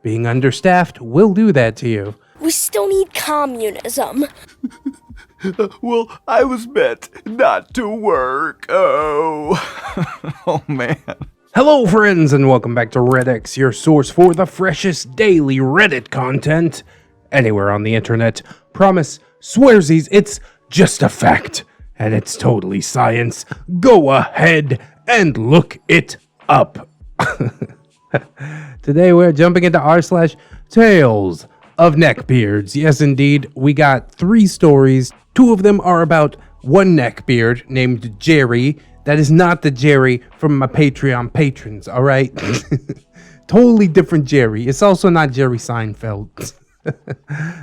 Being understaffed will do that to you. We still need communism. Well, I was meant not to work. Oh. Oh, man. Hello, friends, and welcome back to ReddX, your source for the freshest daily Reddit content anywhere on the internet. Promise, swearsies, it's just a fact, and it's totally science. Go ahead and look it up. Today we're jumping into r/Tales of Neckbeards. Yes, indeed, we got 3 stories. 2 of them are about one neckbeard named Jerry. That is not the Jerry from my Patreon patrons, all right? Totally different Jerry. It's also not Jerry Seinfeld.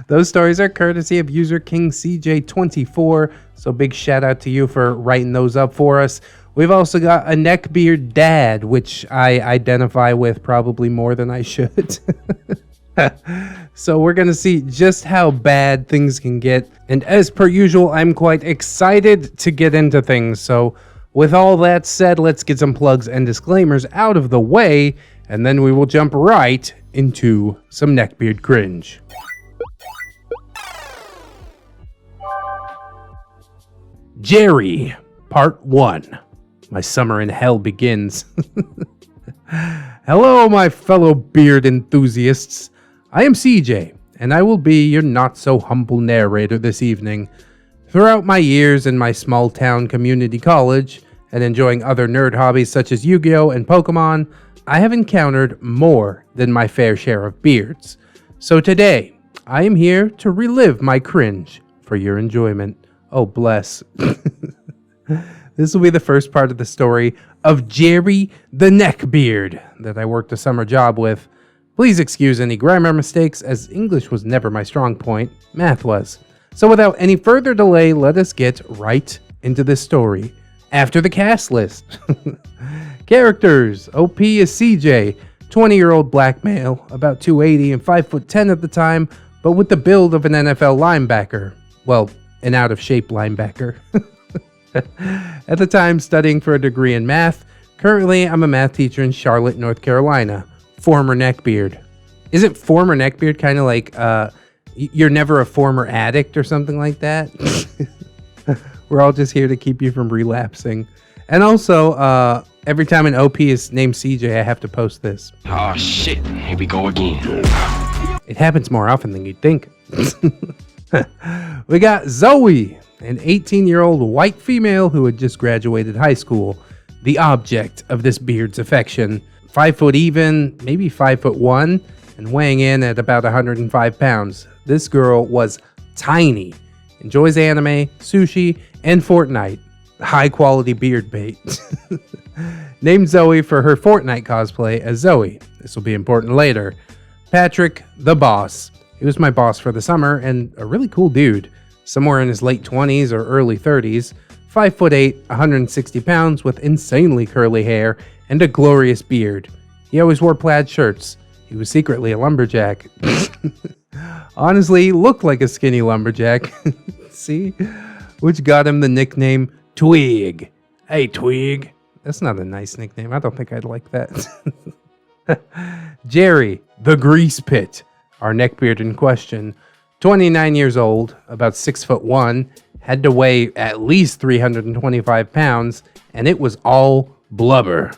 Those stories are courtesy of user KingCJ24, so big shout out to you for writing those up for us. We've also got a neckbeard dad, which I identify with probably more than I should. So we're going to see just how bad things can get. And as per usual, I'm quite excited to get into things. So with all that said, let's get some plugs and disclaimers out of the way, and then we will jump right into some neckbeard cringe. Jerry, Part 1. My summer in hell begins. Hello, my fellow beard enthusiasts. I am CJ, and I will be your not-so-humble narrator this evening. Throughout my years in my small-town community college, and enjoying other nerd hobbies such as Yu-Gi-Oh! And Pokemon, I have encountered more than my fair share of beards. So today, I am here to relive my cringe for your enjoyment. Oh, bless. This will be the first part of the story of Jerry the Neckbeard that I worked a summer job with. Please excuse any grammar mistakes, as English was never my strong point, math was. So without any further delay, let us get right into this story. After the cast list. Characters. OP is CJ, 20-year-old black male, about 280 and 5'10" at the time, but with the build of an NFL linebacker. Well, an out-of-shape linebacker. At the time, studying for a degree in math. Currently, I'm a math teacher in Charlotte, North Carolina. Former neckbeard. Isn't former neckbeard kind of like, you're never a former addict or something like that? We're all just here to keep you from relapsing. And also, every time an OP is named CJ, I have to post this. Oh shit, here we go again. It happens more often than you'd think. We got Zoe, an 18-year-old white female who had just graduated high school. The object of this beard's affection. 5 foot even, maybe 5'1", and weighing in at about 105 pounds. This girl was tiny. Enjoys anime, sushi, and Fortnite. High quality beard bait. Named Zoe for her Fortnite cosplay as Zoe. This will be important later. Patrick, the boss. He was my boss for the summer and a really cool dude. Somewhere in his late 20s or early 30s. 5'8", 160 pounds with insanely curly hair and a glorious beard. He always wore plaid shirts. He was secretly a lumberjack. Honestly, he looked like a skinny lumberjack. See? Which got him the nickname Twig. Hey, Twig. That's not a nice nickname. I don't think I'd like that. Jerry, the grease pit. Our neckbeard in question. 29 years old, about 6'1", had to weigh at least 325 pounds, and it was all blubber.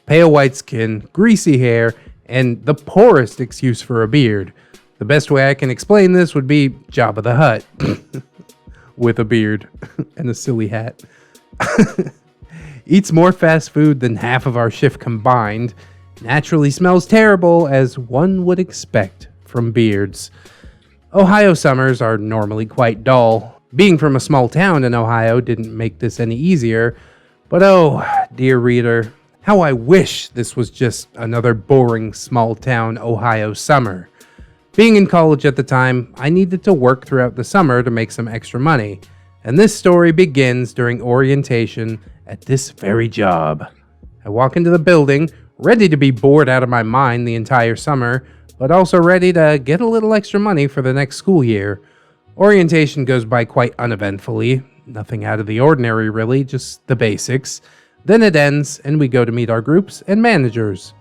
Pale white skin, greasy hair, and the poorest excuse for a beard. The best way I can explain this would be Jabba the Hutt. With a beard and a silly hat. Eats more fast food than half of our shift combined. Naturally smells terrible, as one would expect from beards. Ohio summers are normally quite dull. Being from a small town in Ohio didn't make this any easier. But oh, dear reader, how I wish this was just another boring small-town Ohio summer. Being in college at the time, I needed to work throughout the summer to make some extra money, and this story begins during orientation at this very job. I walk into the building, ready to be bored out of my mind the entire summer, but also ready to get a little extra money for the next school year. Orientation goes by quite uneventfully, nothing out of the ordinary really, just the basics. Then it ends, and we go to meet our groups and managers.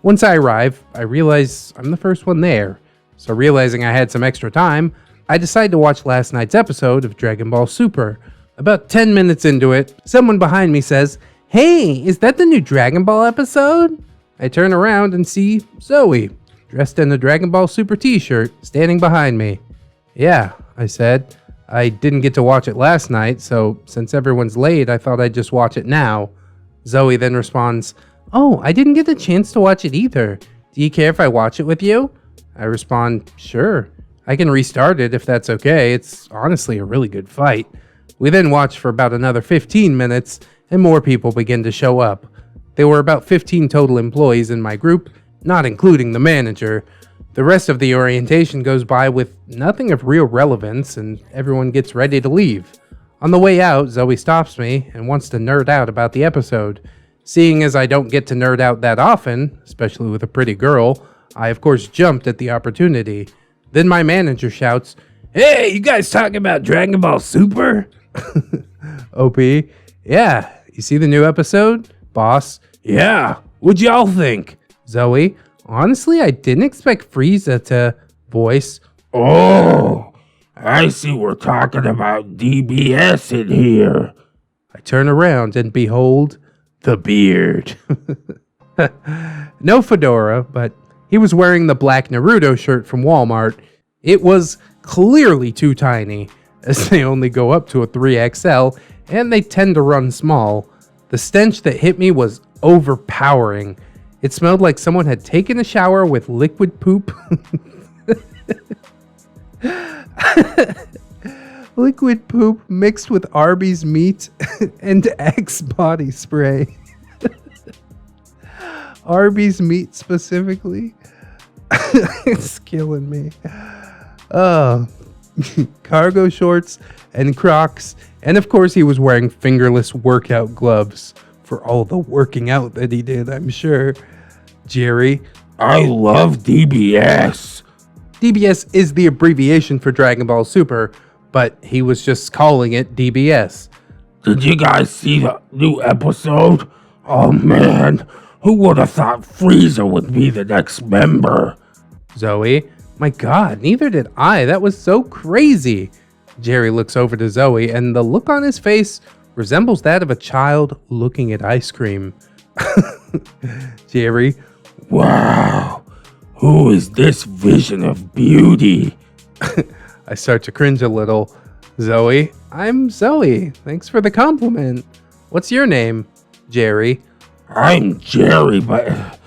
Once I arrive, I realize I'm the first one there. So realizing I had some extra time, I decide to watch last night's episode of Dragon Ball Super. About 10 minutes into it, someone behind me says, "Hey, is that the new Dragon Ball episode?" I turn around and see Zoe, dressed in a Dragon Ball Super t-shirt, standing behind me. "Yeah," I said. "I didn't get to watch it last night, so since everyone's late, I thought I'd just watch it now." Zoe then responds, "Oh, I didn't get the chance to watch it either. Do you care if I watch it with you?" I respond, "Sure. I can restart it if that's okay. It's honestly a really good fight." We then watch for about another 15 minutes, and more people begin to show up. There were about 15 total employees in my group, not including the manager. The rest of the orientation goes by with nothing of real relevance, and everyone gets ready to leave. On the way out, Zoe stops me and wants to nerd out about the episode. Seeing as I don't get to nerd out that often, especially with a pretty girl, I of course jumped at the opportunity. Then my manager shouts, "Hey, you guys talking about Dragon Ball Super?" OP, "Yeah, you see the new episode?" Boss, "Yeah, what'd y'all think?" Zoe, "Honestly, I didn't expect Frieza to..." Voice, "Oh, I see we're talking about DBS in here." I turn around and behold the beard. No fedora, but he was wearing the black Naruto shirt from Walmart. It was clearly too tiny, as they only go up to a 3XL, and they tend to run small. The stench that hit me was overpowering. It smelled like someone had taken a shower with liquid poop. Liquid poop mixed with Arby's meat and Axe body spray. Arby's meat specifically. It's killing me. Oh, cargo shorts and Crocs, and of course he was wearing fingerless workout gloves for all the working out that he did, I'm sure. Jerry, "I love DBS." DBS is the abbreviation for Dragon Ball Super, but he was just calling it DBS. "Did you guys see the new episode? Oh man, who would have thought Frieza would be the next member?" Zoe, "My God, neither did I. That was so crazy." Jerry looks over to Zoe, and the look on his face resembles that of a child looking at ice cream. Jerry, "Wow, who is this vision of beauty?" I start to cringe a little. Zoe, "I'm Zoe. Thanks for the compliment. What's your name?" Jerry, "I'm Jerry, but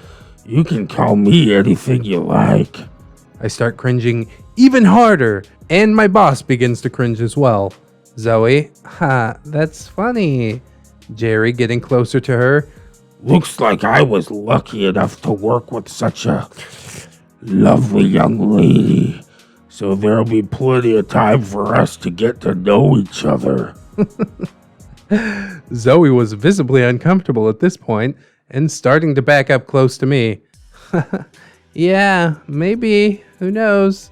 you can call me anything you like." I start cringing even harder, and my boss begins to cringe as well. Zoe, "Ha, that's funny." Jerry, getting closer to her, "Looks like I was lucky enough to work with such a lovely young lady, so there'll be plenty of time for us to get to know each other." Zoe was visibly uncomfortable at this point and starting to back up close to me. "Yeah, maybe. Who knows?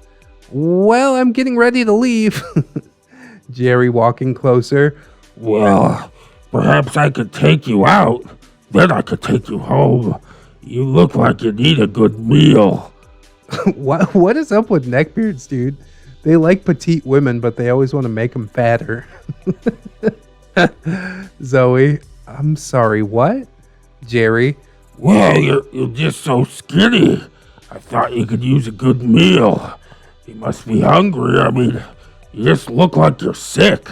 Well, I'm getting ready to leave." Jerry walking closer. "Well, perhaps I could take you out. Then I could take you home. You look like you need a good meal." What is up with neckbeards, dude? They like petite women, but they always want to make them fatter. Zoe, "I'm sorry, what?" Jerry, "Well, you're just so skinny. I thought you could use a good meal. You must be hungry. I mean, you just look like you're sick."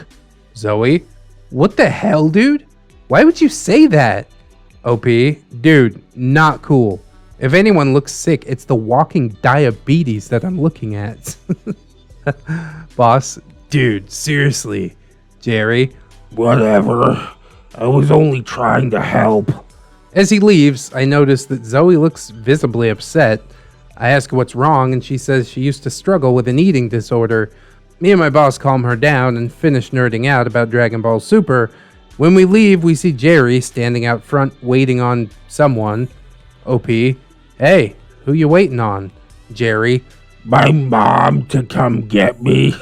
Zoe, "What the hell, dude? Why would you say that?" OP, "Dude, not cool. If anyone looks sick, it's the walking diabetes that I'm looking at." Boss, "Dude, seriously." Jerry, "Whatever. I was only trying to help." As he leaves, I notice that Zoe looks visibly upset. I ask her what's wrong, and she says she used to struggle with an eating disorder. Me and my boss calm her down and finish nerding out about Dragon Ball Super. When we leave, we see Jerry standing out front waiting on someone. OP, "Hey, who you waiting on?" Jerry, "My mom to come get me."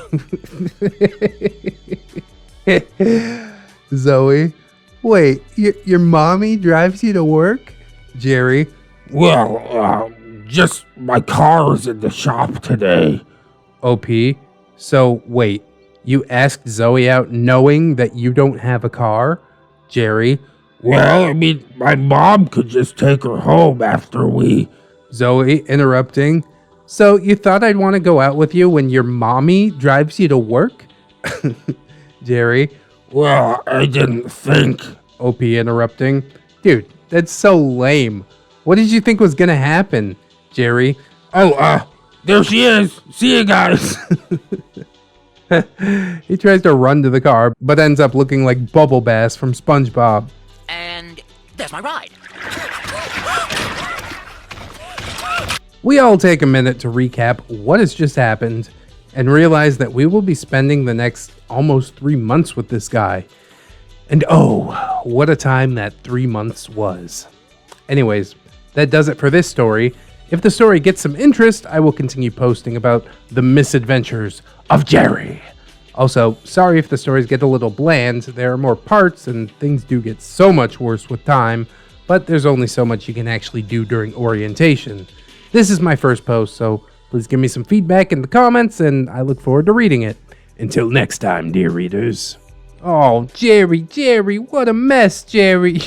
Zoe, "Wait, your mommy drives you to work?" Jerry, Well, just my car is in the shop today. OP, so wait, you asked Zoe out knowing that you don't have a car? Jerry, Well, I mean, my mom could just take her home after we... Zoe interrupting. So you thought I'd want to go out with you when your mommy drives you to work? Jerry, Well, I didn't think... OP interrupting. Dude, that's so lame. What did you think was gonna happen? Jerry, Oh, there she is. See you guys. he tries to run to the car, but ends up looking like Bubble Bass from SpongeBob. And there's my ride. We all take a minute to recap what has just happened and realize that we will be spending the next almost 3 months with this guy. And oh, what a time that 3 months was. Anyways, that does it for this story. If the story gets some interest, I will continue posting about the misadventures of Jerry. Also, sorry if the stories get a little bland. There are more parts and things do get so much worse with time, but there's only so much you can actually do during orientation. This is my first post, so please give me some feedback in the comments and I look forward to reading it. Until next time, dear readers. Oh, Jerry, what a mess, Jerry.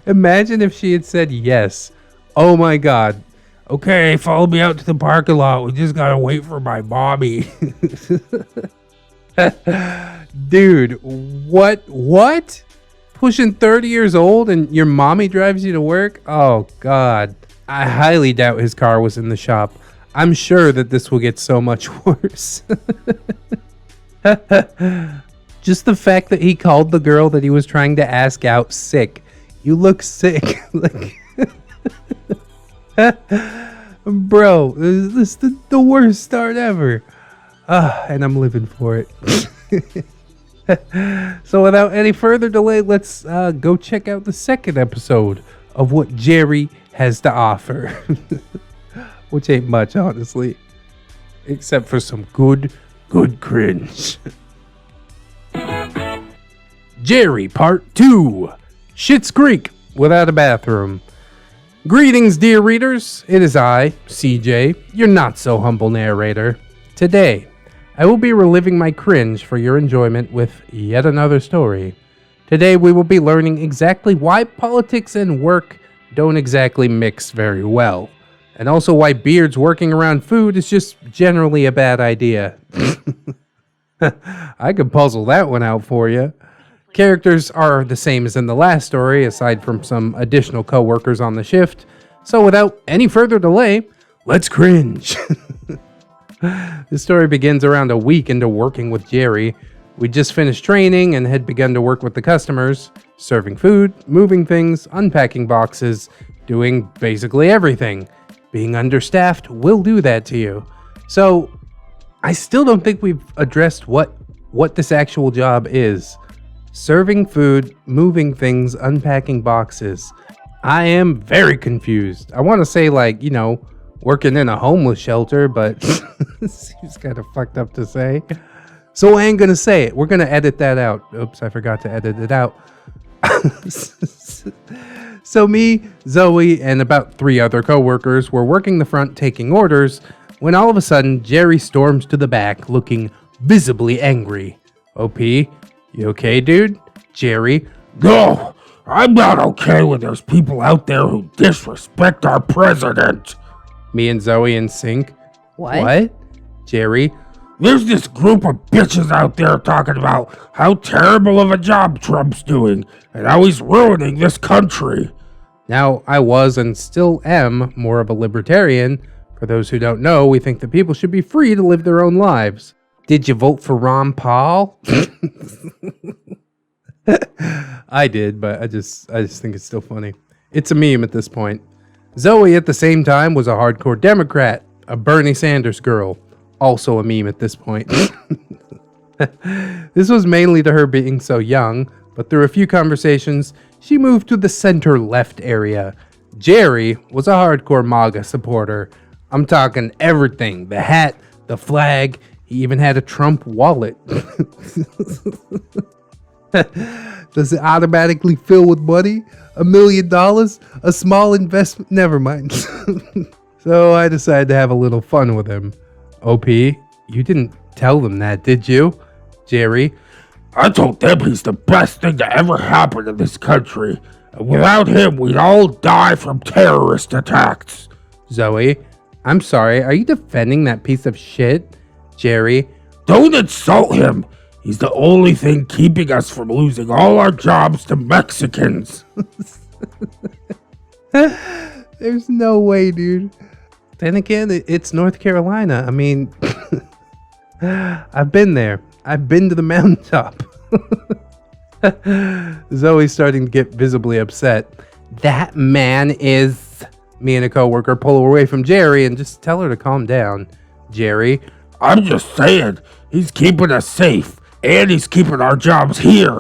Imagine if she had said yes. Oh my god. Okay, follow me out to the parking lot. We just gotta wait for my mommy. Dude, what? Pushing 30 years old and your mommy drives you to work? Oh god. I highly doubt his car was in the shop. I'm sure that this will get so much worse. Just the fact that he called the girl that he was trying to ask out sick. You look sick. Like, bro, this is the worst start ever. And I'm living for it. So without any further delay, let's go check out the second episode of what Jerry has to offer. Which ain't much, honestly. Except for some good cringe. Jerry Part 2. Schitt's Creek without a bathroom. Greetings, dear readers. It is I, CJ, your not-so-humble narrator. Today, I will be reliving my cringe for your enjoyment with yet another story. Today, we will be learning exactly why politics and work don't exactly mix very well, and also why beards working around food is just generally a bad idea. I could puzzle that one out for you. Characters are the same as in the last story, aside from some additional co-workers on the shift. So without any further delay, let's cringe. This story begins around a week into working with Jerry. We just finished training and had begun to work with the customers, serving food, moving things, unpacking boxes, doing basically everything. Being understaffed will do that to you. So I still don't think we've addressed what this actual job is. Serving food, moving things, unpacking boxes. I am very confused. I want to say, like, you know, working in a homeless shelter, but seems kind of fucked up to say. So I ain't going to say it. We're going to edit that out. Oops, I forgot to edit it out. So me, Zoe, and about 3 other co-workers were working the front taking orders when all of a sudden Jerry storms to the back looking visibly angry. OP, you okay, dude? Jerry, No, I'm not okay when there's people out there who disrespect our president. me and Zoe in sync. What? Jerry, There's this group of bitches out there talking about how terrible of a job Trump's doing and how he's ruining this country. now I was and still am more of a libertarian. For those who don't know, we think that people should be free to live their own lives. Did you vote for Ron Paul? I did, but I just think it's still funny. It's a meme at this point. Zoe at the same time was a hardcore Democrat, a Bernie Sanders girl, also a meme at this point. This was mainly to her being so young, but through a few conversations, she moved to the center left area. Jerry was a hardcore MAGA supporter. I'm talking everything, the hat, the flag, he even had a Trump wallet. Does it automatically fill with money? $1 million? A small investment? Never mind. So I decided to have a little fun with him. OP, you didn't tell them that, did you? Jerry, I told them he's the best thing to ever happen in this country. And without him, we'd all die from terrorist attacks. Zoe, I'm sorry, are you defending that piece of shit? Jerry, Don't insult him. He's the only thing keeping us from losing all our jobs to Mexicans. there's no way, dude. Then again, it's North Carolina. I mean, I've been there. I've been to the mountaintop. Zoe's starting to get visibly upset. That man is... Me and a coworker pull away from Jerry and just tell her to calm down. Jerry, I'm just saying, he's keeping us safe. And he's keeping our jobs here.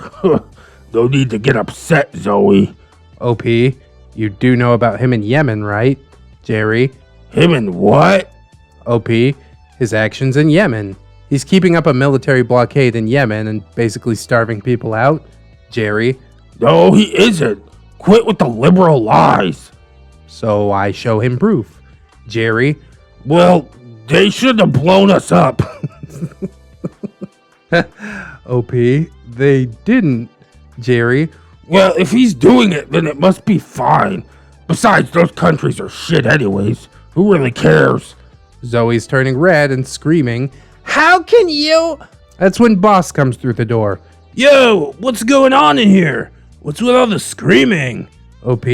No need to get upset, Zoe. OP, you do know about him in Yemen, right? Jerry, Him and what? OP, his actions in Yemen. He's keeping up a military blockade in Yemen and basically starving people out. Jerry, No, he isn't. Quit with the liberal lies. so I show him proof. Jerry, Well, they should have blown us up. OP, they didn't. Jerry, Well, if he's doing it, then it must be fine. Besides, those countries are shit anyways. Who really cares? Zoe's turning red and screaming, "How can you?" That's when Boss comes through the door. Yo, what's going on in here? What's with all the screaming? OP,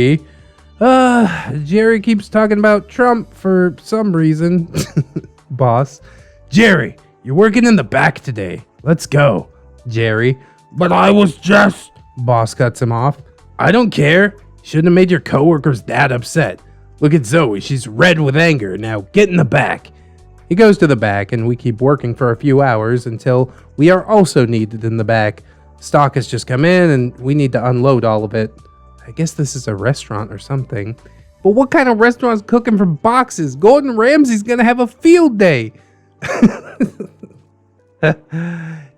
Jerry keeps talking about Trump for some reason. Boss, Jerry, you're working in the back today. Let's go. Jerry, But I was just... Boss cuts him off. I don't care. Shouldn't have made your coworkers that upset. Look at Zoe. She's red with anger. Now get in the back. He goes to the back, and we keep working for a few hours until we are also needed in the back. Stock has just come in, and we need to unload all of it. I guess this is a restaurant or something. But what kind of restaurant's cooking from boxes? Gordon Ramsay's gonna have a field day.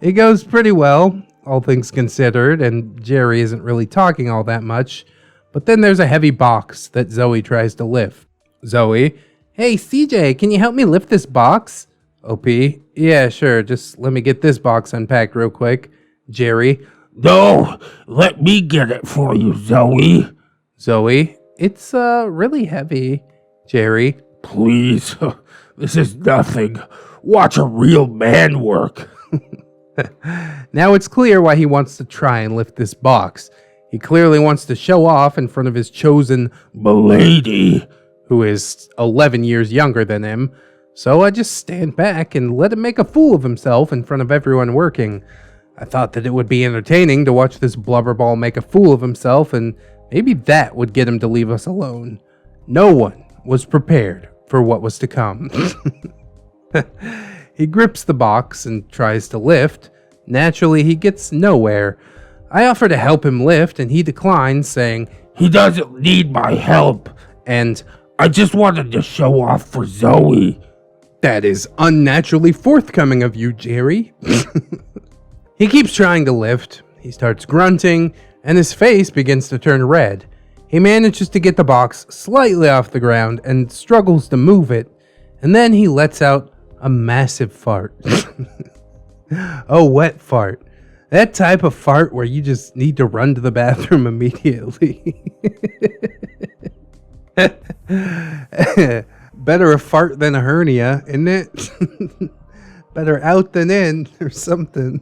It goes pretty well, all things considered, and Jerry isn't really talking all that much. But then there's a heavy box that Zoe tries to lift. Zoe, hey CJ, can you help me lift this box? OP, yeah, sure, just let me get this box unpacked real quick. Jerry, No, let me get it for you, Zoe. Zoe, it's really heavy. Jerry, Please, this is nothing. Watch a real man work. now it's clear why he wants to try and lift this box. He clearly wants to show off in front of his chosen Milady. who is 11 years younger than him. So I just stand back and let him make a fool of himself in front of everyone working. I thought that it would be entertaining to watch this blubberball make a fool of himself, and maybe that would get him to leave us alone. No one was prepared for what was to come. He grips the box and tries to lift. Naturally, he gets nowhere. I offer to help him lift, and he declines, saying, He doesn't need my help. and I just wanted to show off for Zoe. that is unnaturally forthcoming of you, Jerry. He keeps trying to lift. He starts grunting, and his face begins to turn red. He manages to get the box slightly off the ground and struggles to move it, and then he lets out a massive fart. A wet fart. That type of fart where you just need to run to the bathroom immediately. Better a fart than a hernia, isn't it? Better out than in, or something.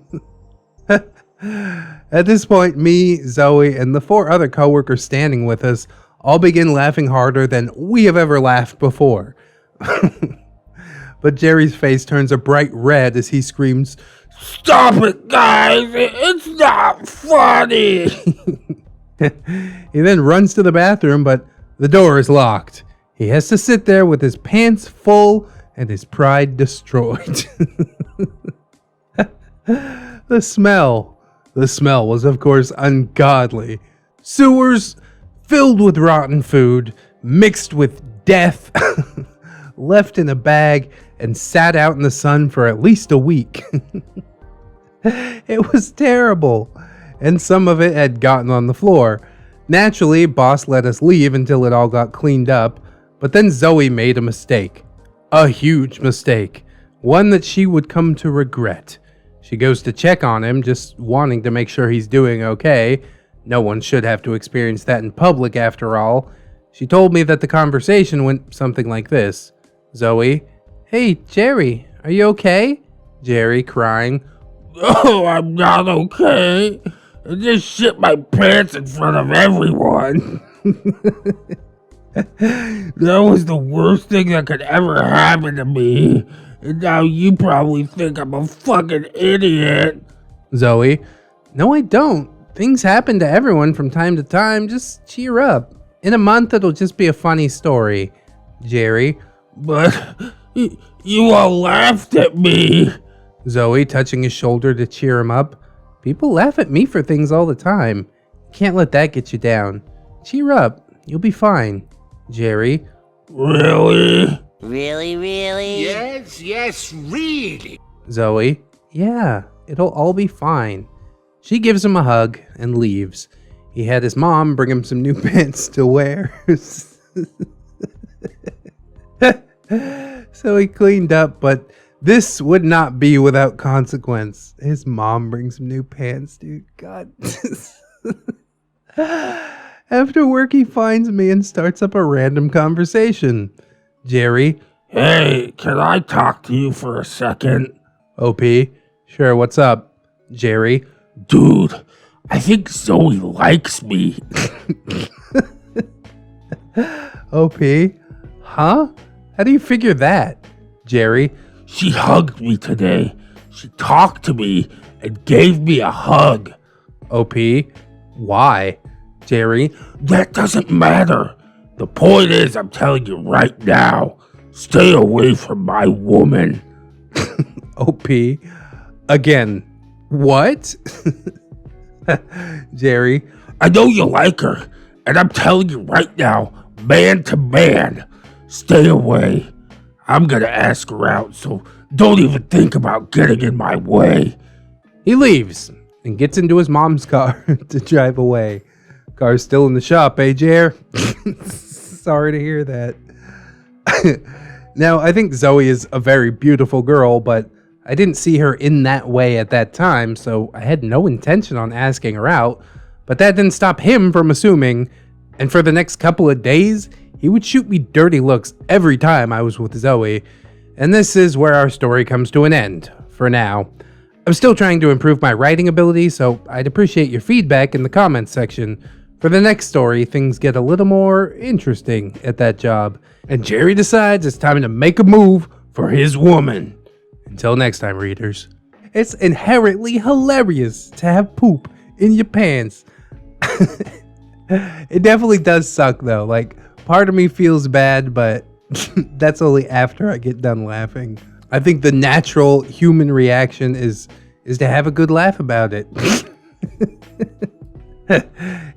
At this point, me, Zoe, and the 4 other coworkers standing with us all begin laughing harder than we have ever laughed before. But Jerry's face turns a bright red as he screams, Stop it, guys! It's not funny! He then runs to the bathroom, but the door is locked. He has to sit there with his pants full and his pride destroyed. The smell was, of course, ungodly. Sewers filled with rotten food, mixed with death, left in a bag, and sat out in the sun for at least a week. It was terrible. and some of it had gotten on the floor. Naturally, boss let us leave until it all got cleaned up, but then Zoe made a mistake. A huge mistake. One that she would come to regret. She goes to check on him, just wanting to make sure he's doing okay. No one should have to experience that in public after all. She told me that the conversation went something like this. Zoe, "Hey, Jerry, are you okay?" Jerry, crying, "Oh, I'm not okay. I just shit my pants in front of everyone." That was the worst thing that could ever happen to me. And now you probably think I'm a fucking idiot. Zoe, "No, I don't. Things happen to everyone from time to time. Just cheer up. In a month, it'll just be a funny story." Jerry, "But you all laughed at me." Zoe, touching his shoulder to cheer him up. "People laugh at me for things all the time. Can't let that get you down. Cheer up. You'll be fine." Jerry, "Really?" Really? Yes, really. Zoe, "Yeah, it'll all be fine." She gives him a hug and leaves. He had his mom bring him some new pants to wear. So he cleaned up, but this would not be without consequence. His mom brings him new pants, dude. God. After work, he finds me and starts up a random conversation. Jerry, "Hey, can I talk to you for a second?" OP, "Sure, what's up?" Jerry, "Dude, I think Zoe likes me." OP, "Huh? How do you figure that?" Jerry, "She hugged me today. She talked to me and gave me a hug." OP, "Why?" Jerry, "That doesn't matter. The point is, I'm telling you right now, stay away from my woman." OP, again, "What?" Jerry, "I know you like her, and I'm telling you right now, man to man, stay away. I'm gonna ask her out, so don't even think about getting in my way." He leaves and gets into his mom's car to drive away. Car's still in the shop, eh, Jer? Sorry to hear that. Now, I think Zoe is a very beautiful girl, but I didn't see her in that way at that time, so I had no intention on asking her out. But that didn't stop him from assuming, and for the next couple of days, he would shoot me dirty looks every time I was with Zoe. And this is where our story comes to an end, for now. I'm still trying to improve my writing ability, so I'd appreciate your feedback in the comments section. For the next story, things get a little more interesting at that job, and Jerry decides it's time to make a move for his woman. Until next time, readers. It's inherently hilarious to have poop in your pants. It definitely does suck though. Like, part of me feels bad, but that's only after I get done laughing. I think the natural human reaction is to have a good laugh about it.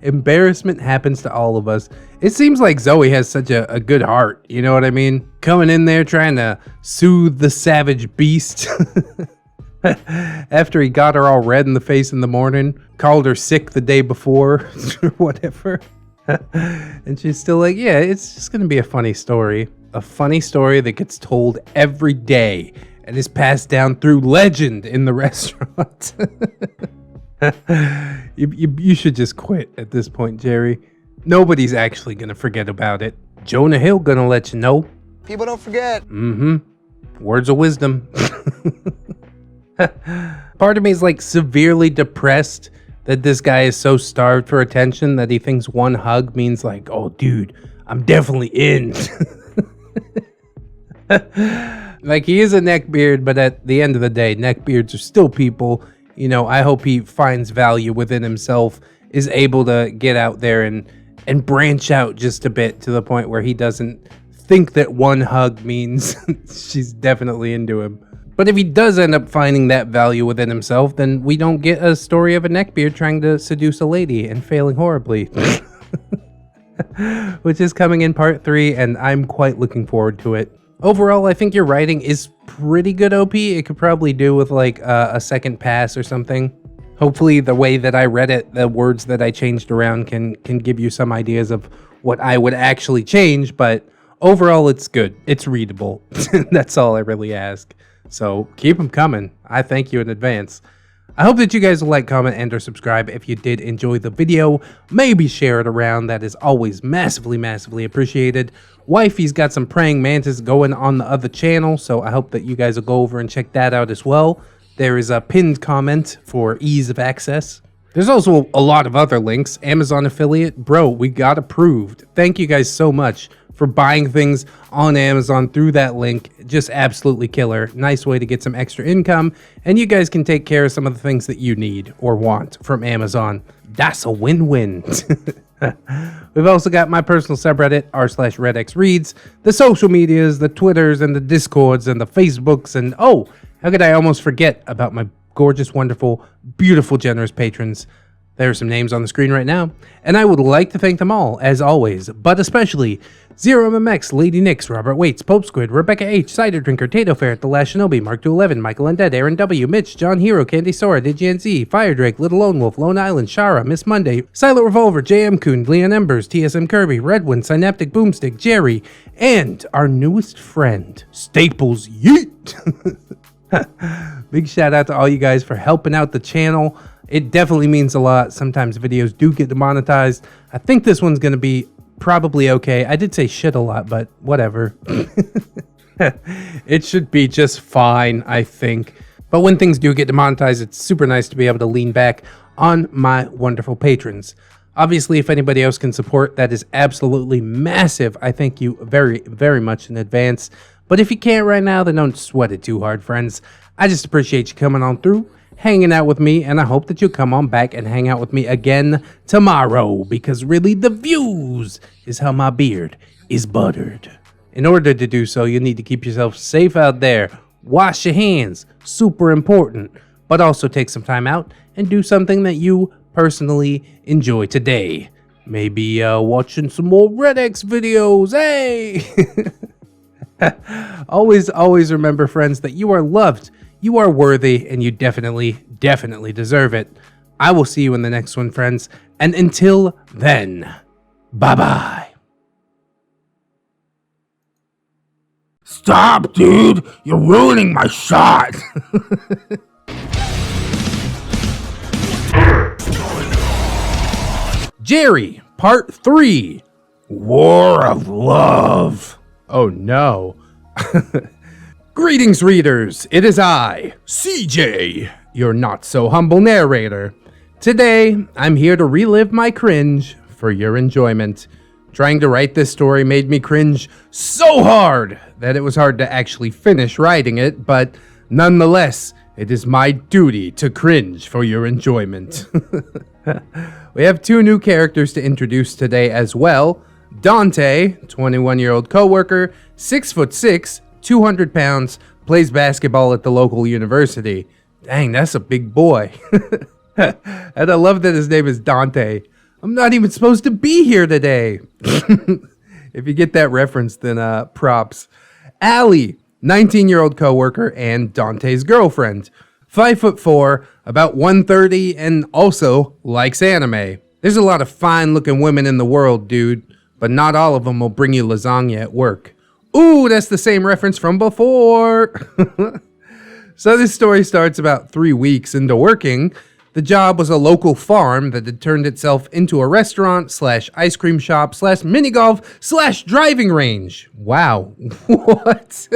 Embarrassment happens to all of us. It seems like Zoe has such a good heart, you know what I mean? Coming in there trying to soothe the savage beast. After he got her all red in the face in the morning, called her sick the day before, or whatever. And she's still like, yeah, it's just gonna be a funny story. A funny story that gets told every day and is passed down through legend in the restaurant. You should just quit at this point, Jerry. Nobody's actually gonna forget about it. Jonah Hill gonna let you know. People don't forget. Words of wisdom. Part of me is like severely depressed that this guy is so starved for attention that he thinks one hug means like, oh dude, I'm definitely in. Like, he is a neckbeard, but at the end of the day, neckbeards are still people. You know, I hope he finds value within himself, is able to get out there and branch out just a bit to the point where he doesn't think that one hug means she's definitely into him. But if he does end up finding that value within himself, then we don't get a story of a neckbeard trying to seduce a lady and failing horribly. Which is coming in part 3, and I'm quite looking forward to it. Overall, I think your writing is pretty good, OP. It could probably do with like a second pass or something. Hopefully the way that I read it, the words that I changed around can give you some ideas of what I would actually change, but overall it's good. It's readable. That's all I really ask. So keep them coming. I thank you in advance. I hope that you guys will like, comment, and or subscribe if you did enjoy the video. Maybe share it around. That is always massively, massively appreciated. Wifey's got some praying mantis going on the other channel, so I hope that you guys will go over and check that out as well. There is a pinned comment for ease of access. There's also a lot of other links. Amazon affiliate. Bro, we got approved. Thank you guys so much for buying things on Amazon through that link. Just absolutely killer. Nice way to get some extra income, and you guys can take care of some of the things that you need or want from Amazon. That's a win-win. We've also got my personal subreddit, r/ReddX reads, the social medias, the Twitters, and the Discords, and the Facebooks, and oh, how could I almost forget about my gorgeous, wonderful, beautiful, generous patrons? There are some names on the screen right now, and I would like to thank them all, as always, but especially ZeroMMX, Lady Nix, Robert Waits, Pope Squid, Rebecca H, Cider Drinker, Tato Ferret, The Last Shinobi, Mark 211, Michael Undead, Aaron W, Mitch, John Hero, Candy Sora, Digian Z, Fire Drake, Little Lone Wolf, Lone Island, Shara, Miss Monday, Silent Revolver, JM Coon, Leon Embers, TSM Kirby, Redwind, Synaptic Boomstick, Jerry, and our newest friend, Staples Yeet. Big shout out to all you guys for helping out the channel. It definitely means a lot. Sometimes videos do get demonetized. I think this one's going to be probably okay. I did say shit a lot, but whatever. It should be just fine, I think. But when things do get demonetized, it's super nice to be able to lean back on my wonderful patrons. Obviously, if anybody else can support, that is absolutely massive. I thank you very, very much in advance. But if you can't right now, then don't sweat it too hard, friends. I just appreciate you coming on through, hanging out with me, and I hope that you'll come on back and hang out with me again tomorrow, because really the views is how my beard is buttered. In order to do so, you need to keep yourself safe out there. Wash your hands, super important, but also take some time out and do something that you personally enjoy today. Maybe watching some more ReddX videos, hey! Always remember, friends, that you are loved, you are worthy, and you definitely deserve it. I will see you in the next one, friends. And until then, bye-bye. Stop, dude! You're ruining my shot! Jerry, Part 3. War of Love. Oh no. Greetings, readers. It is I, CJ, your not-so-humble narrator. Today, I'm here to relive my cringe for your enjoyment. Trying to write this story made me cringe so hard that it was hard to actually finish writing it, but nonetheless, it is my duty to cringe for your enjoyment. We have 2 new characters to introduce today as well. Dante, 21-year-old coworker, 6'6", 200 pounds, plays basketball at the local university. Dang, that's a big boy. And I love that his name is Dante. I'm not even supposed to be here today. If you get that reference, then props. Allie, 19-year-old coworker and Dante's girlfriend. 5'4", about 130, and also likes anime. There's a lot of fine-looking women in the world, dude, but not all of them will bring you lasagna at work. Ooh, that's the same reference from before. So this story starts about 3 weeks into working. The job was a local farm that had turned itself into a restaurant / ice cream shop / mini golf / driving range. Wow, what?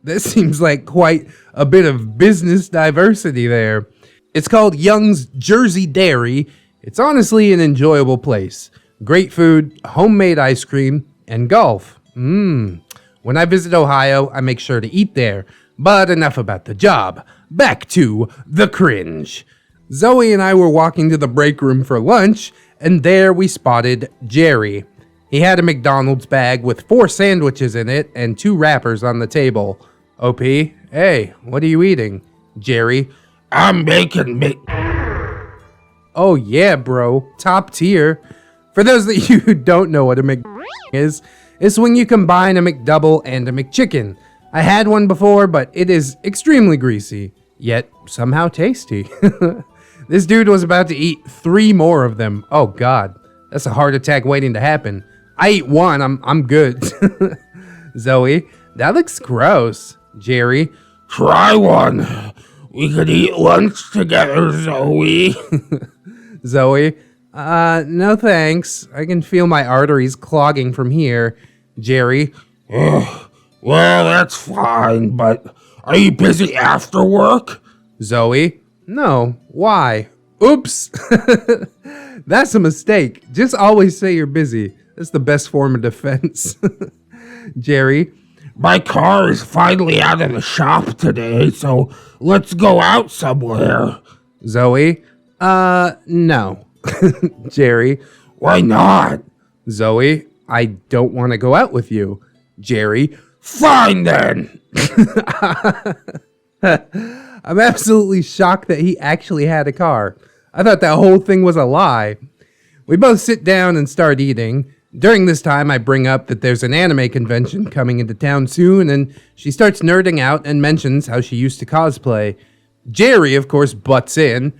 This seems like quite a bit of business diversity there. It's called Young's Jersey Dairy. It's honestly an enjoyable place. Great food, homemade ice cream, and golf. When I visit Ohio, I make sure to eat there. But enough about the job. Back to the cringe. Zoe and I were walking to the break room for lunch, and there we spotted Jerry. He had a McDonald's bag with 4 sandwiches in it and 2 wrappers on the table. OP, hey, what are you eating? Jerry, I'm making oh yeah, bro, top tier. For those of you who don't know what a Mc is, it's when you combine a McDouble and a McChicken. I had one before, but it is extremely greasy. yet somehow tasty. This dude was about to eat 3 more of them. Oh God, that's a heart attack waiting to happen. I eat 1, I'm good. Zoe, that looks gross. Jerry, Try one. We could eat lunch together, Zoe. Zoe, no thanks. I can feel my arteries clogging from here. Jerry, Well, that's fine, but are you busy after work? Zoe, no, why? Oops. That's a mistake. Just always say you're busy. That's the best form of defense. Jerry, My car is finally out of the shop today, so let's go out somewhere. Zoe, no. Jerry, Why not? Zoe, I don't want to go out with you. Jerry, Fine then. I'm absolutely shocked that he actually had a car. I thought that whole thing was a lie. We both sit down and start eating. During this time, I bring up that there's an anime convention coming into town soon, and she starts nerding out and mentions how she used to cosplay. Jerry, of course, butts in.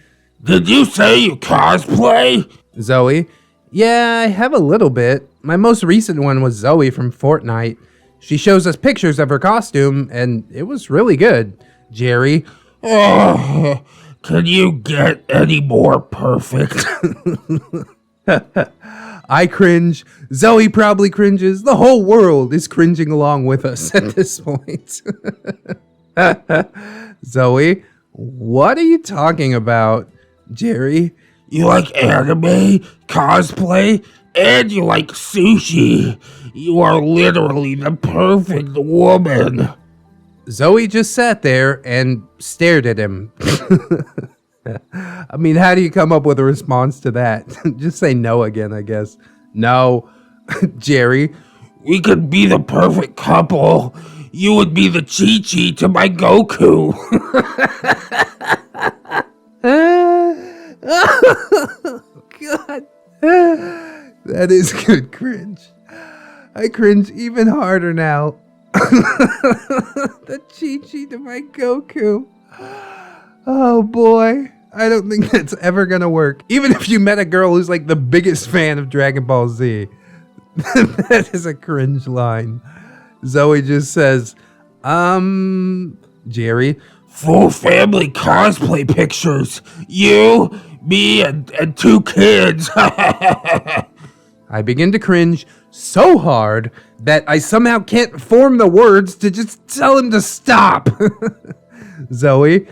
Did you say you cosplay? Zoe, yeah, I have a little bit. My most recent one was Zoe from Fortnite. She shows us pictures of her costume, and it was really good. Jerry, Oh, can you get any more perfect? I cringe. Zoe probably cringes. The whole world is cringing along with us at this point. Zoe, what are you talking about? Jerry, You like anime, cosplay, and you like sushi. You are literally the perfect woman. Zoe just sat there and stared at him. I mean, how do you come up with a response to that? Just say no again, I guess. No. Jerry, We could be the perfect couple. You would be the Chi-Chi to my Goku. God. That is good cringe. I cringe even harder now. The Chi-Chi to my Goku. Oh boy. I don't think that's ever gonna work. Even if you met a girl who's like the biggest fan of Dragon Ball Z. That is a cringe line. Zoe just says, Jerry, Full family cosplay pictures. You, me, and 2 kids. I begin to cringe so hard that I somehow can't form the words to just tell him to stop. Zoe,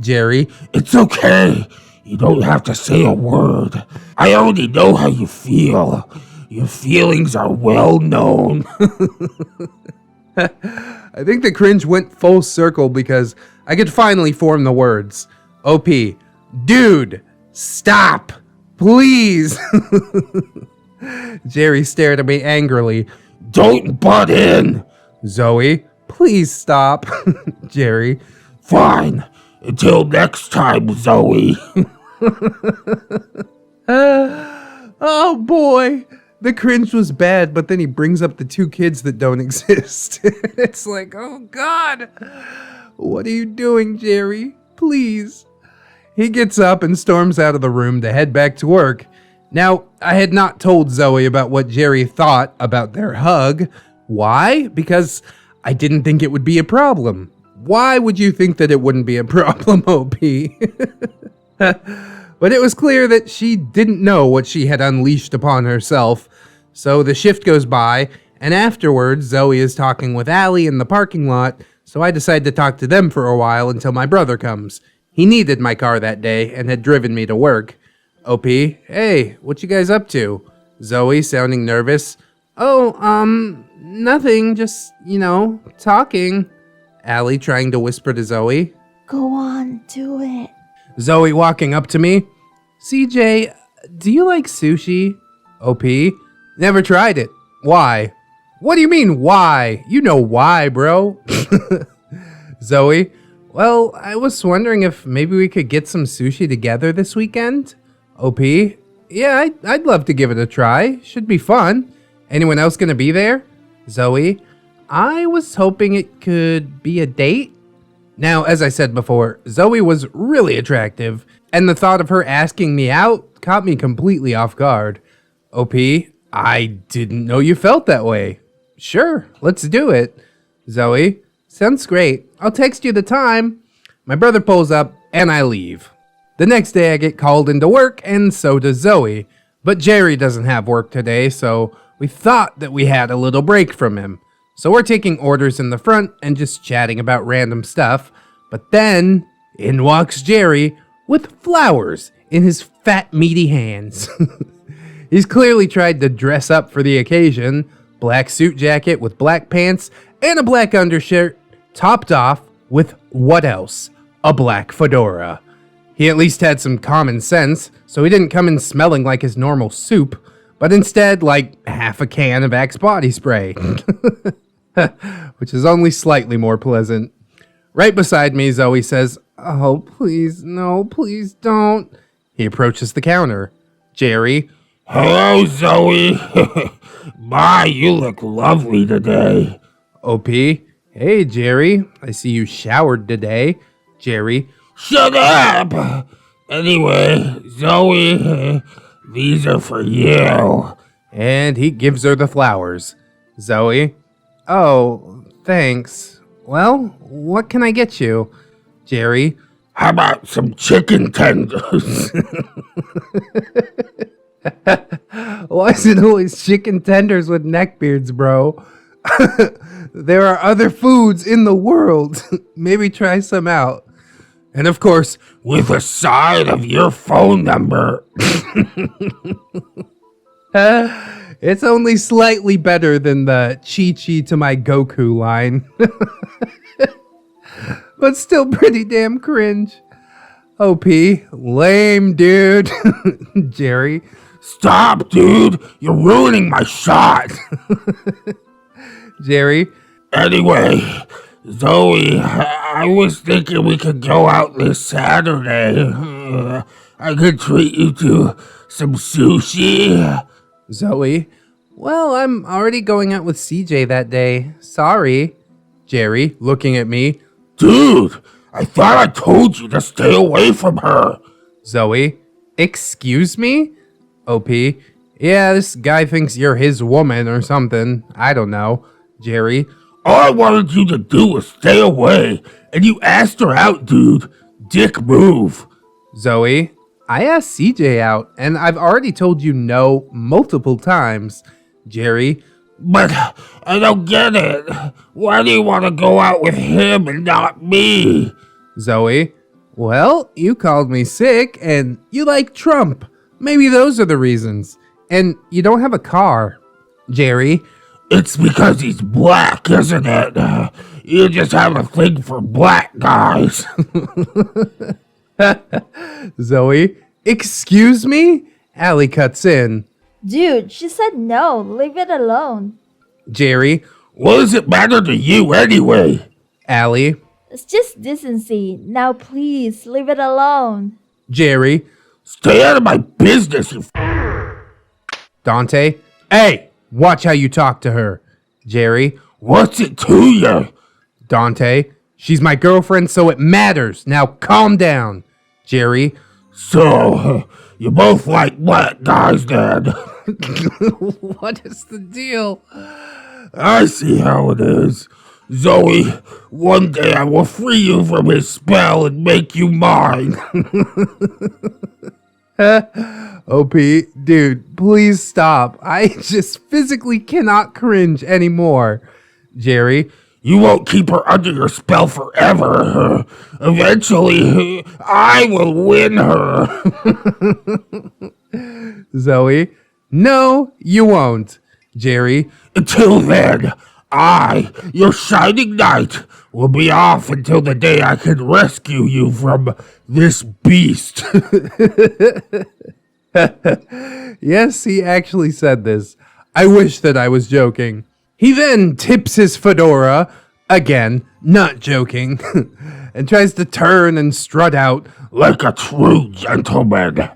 Jerry, It's okay. You don't have to say a word. I already know how you feel. Your feelings are well known. I think the cringe went full circle because I could finally form the words. OP, dude, stop, please. Jerry stared at me angrily. Don't butt in. Zoe, please stop. Jerry, Fine. Until next time, Zoe. oh boy. The cringe was bad, but then he brings up the 2 kids that don't exist. It's like, oh God. What are you doing, Jerry? Please. He gets up and storms out of the room to head back to work. Now, I had not told Zoe about what Jerry thought about their hug. Why? Because I didn't think it would be a problem. Why would you think that it wouldn't be a problem, OP? But it was clear that she didn't know what she had unleashed upon herself. So the shift goes by, and afterwards, Zoe is talking with Allie in the parking lot, so I decide to talk to them for a while until my brother comes. He needed my car that day and had driven me to work. OP, hey, what you guys up to? Zoe, sounding nervous. Oh, nothing, just, talking. Allie, trying to whisper to Zoe. Go on, do it. Zoe walking up to me. CJ, do you like sushi? OP, never tried it. Why? What do you mean, why? You know why, bro. Zoe, well, I was wondering if maybe we could get some sushi together this weekend. OP, yeah, I'd love to give it a try. Should be fun. Anyone else gonna be there? Zoe, I was hoping it could be a date. Now, as I said before, Zoe was really attractive, and the thought of her asking me out caught me completely off guard. OP, I didn't know you felt that way. Sure, let's do it. Zoe, sounds great. I'll text you the time. My brother pulls up, and I leave. The next day I get called into work, and so does Zoe. But Jerry doesn't have work today, so we thought that we had a little break from him. So we're taking orders in the front and just chatting about random stuff. But then, in walks Jerry with flowers in his fat, meaty hands. He's clearly tried to dress up for the occasion. Black suit jacket with black pants and a black undershirt, topped off with what else? A black fedora. He at least had some common sense, so he didn't come in smelling like his normal soup, but instead like half a can of Axe body spray. Which is only slightly more pleasant. Right beside me, Zoe says, "Oh, please, no, please don't." He approaches the counter. Jerry, Hello, Zoe. My, you look lovely today. OP, "Hey, Jerry, I see you showered today." Jerry, Shut up! Anyway, Zoe, these are for you. and he gives her the flowers. Zoe, "Oh, thanks. Well, what can I get you?" Jerry, How about some chicken tenders? "Why is it always chicken tenders with neckbeards, bro? There are other foods in the world. Maybe try some out." And of course, With a side of your phone number. it's only slightly better than the Chi-Chi to my Goku line. But still pretty damn cringe. OP, lame, dude. Jerry, Stop, dude. You're ruining my shot. Jerry, Anyway, Zoe, I was thinking we could go out this Saturday. I could treat you to some sushi. Zoe, "Well, I'm already going out with CJ that day. Sorry." Jerry, looking at me. Dude, I thought I told you to stay away from her. Zoe, "Excuse me?" OP, "Yeah, this guy thinks you're his woman or something. I don't know." Jerry, All I wanted you to do was stay away, and you asked her out, dude. Dick move. Zoe, "I asked CJ out, and I've already told you no multiple times." Jerry, But I don't get it. Why do you want to go out with him and not me? Zoe, "Well, you called me sick, and you like Trump. Maybe those are the reasons. And you don't have a car." Jerry, It's because he's black, isn't it? You just have a thing for black guys. Zoe, "Excuse me?" Allie cuts in. Dude, she said no. Leave it alone. Jerry, What does it matter to you anyway? Allie, It's just decency. Now please, leave it alone. Jerry, Stay out of my business, you Dante, "Hey, watch how you talk to her." Jerry, What's it to you? Dante, "She's my girlfriend, so it matters. Now calm down." Jerry, So, you both like black guys then? "What is the deal?" I see how it is. Zoe, one day I will free you from his spell and make you mine. OP, dude, please stop. I just physically cannot cringe anymore. Jerry, You won't keep her under your spell forever. Eventually, I will win her. Zoe, "No, you won't." Jerry, Until then, I, your shining knight, will be off until the day I can rescue you from this beast. yes, he actually said this. I wish that I was joking. He then tips his fedora, again, not joking, and tries to turn and strut out. Like a true gentleman.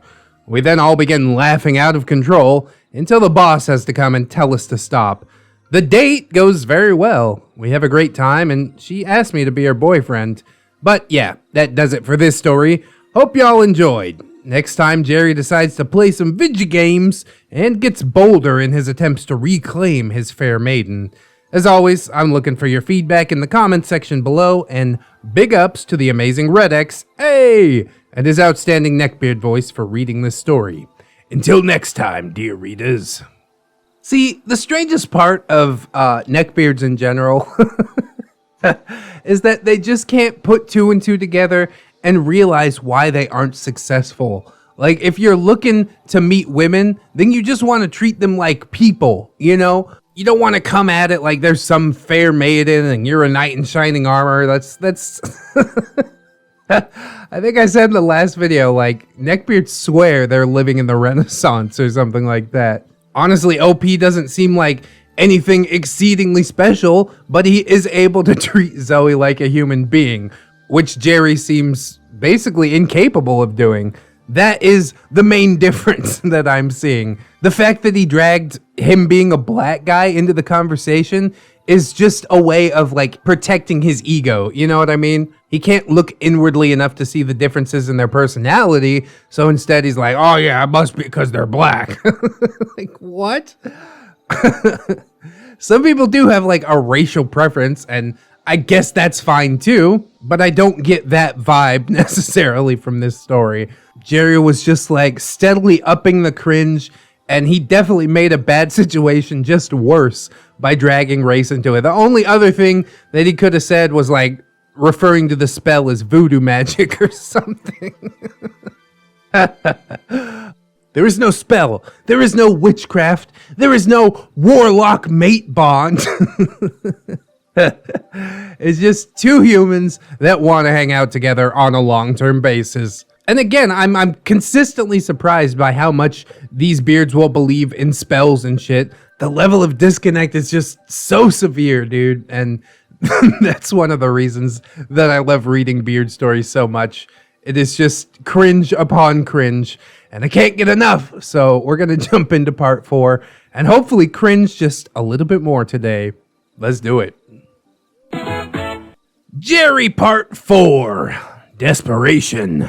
We then all begin laughing out of control until the boss has to come and tell us to stop. The date goes very well. We have a great time, and she asked me to be her boyfriend. But yeah, that does it for this story. Hope y'all enjoyed. Next time, Jerry decides to play some video games and gets bolder in his attempts to reclaim his fair maiden. As always, I'm looking for your feedback in the comments section below, and big ups to the amazing ReddX, hey, and his outstanding Neckbeard voice for reading this story. Until next time, dear readers. See, the strangest part of Neckbeards in general is that they just can't put two and two together and realize why they aren't successful. Like, if you're looking to meet women, then you just want to treat them like people, you know? You don't want to come at it like there's some fair maiden and you're a knight in shining armor. That's I think I said in the last video, like, Neckbeards swear they're living in the Renaissance or something like that. Honestly, OP doesn't seem like anything exceedingly special, but he is able to treat Zoe like a human being, which Jerry seems basically incapable of doing. That is the main difference that I'm seeing. The fact that he dragged him being a black guy into the conversation is just a way of, like, protecting his ego. You know what I mean? He can't look inwardly enough to see the differences in their personality. So instead he's like, oh yeah, it must be because they're black. Like, what? Some people do have, like, a racial preference, and I guess that's fine too, but I don't get that vibe necessarily from this story. Jerry was just, like, steadily upping the cringe, and he definitely made a bad situation just worse by dragging race into it. The only other thing that he could have said was, like, referring to the spell as voodoo magic or something. There is no spell. There is no witchcraft. There is no warlock mate bond. It's just two humans that want to hang out together on a long-term basis. And again, I'm consistently surprised by how much these beards will believe in spells and shit. The level of disconnect is just so severe, dude. And that's one of the reasons that I love reading beard stories so much. It is just cringe upon cringe, and I can't get enough. So we're going to jump into part 4 and hopefully cringe just a little bit more today. Let's do it. Jerry Part 4, Desperation.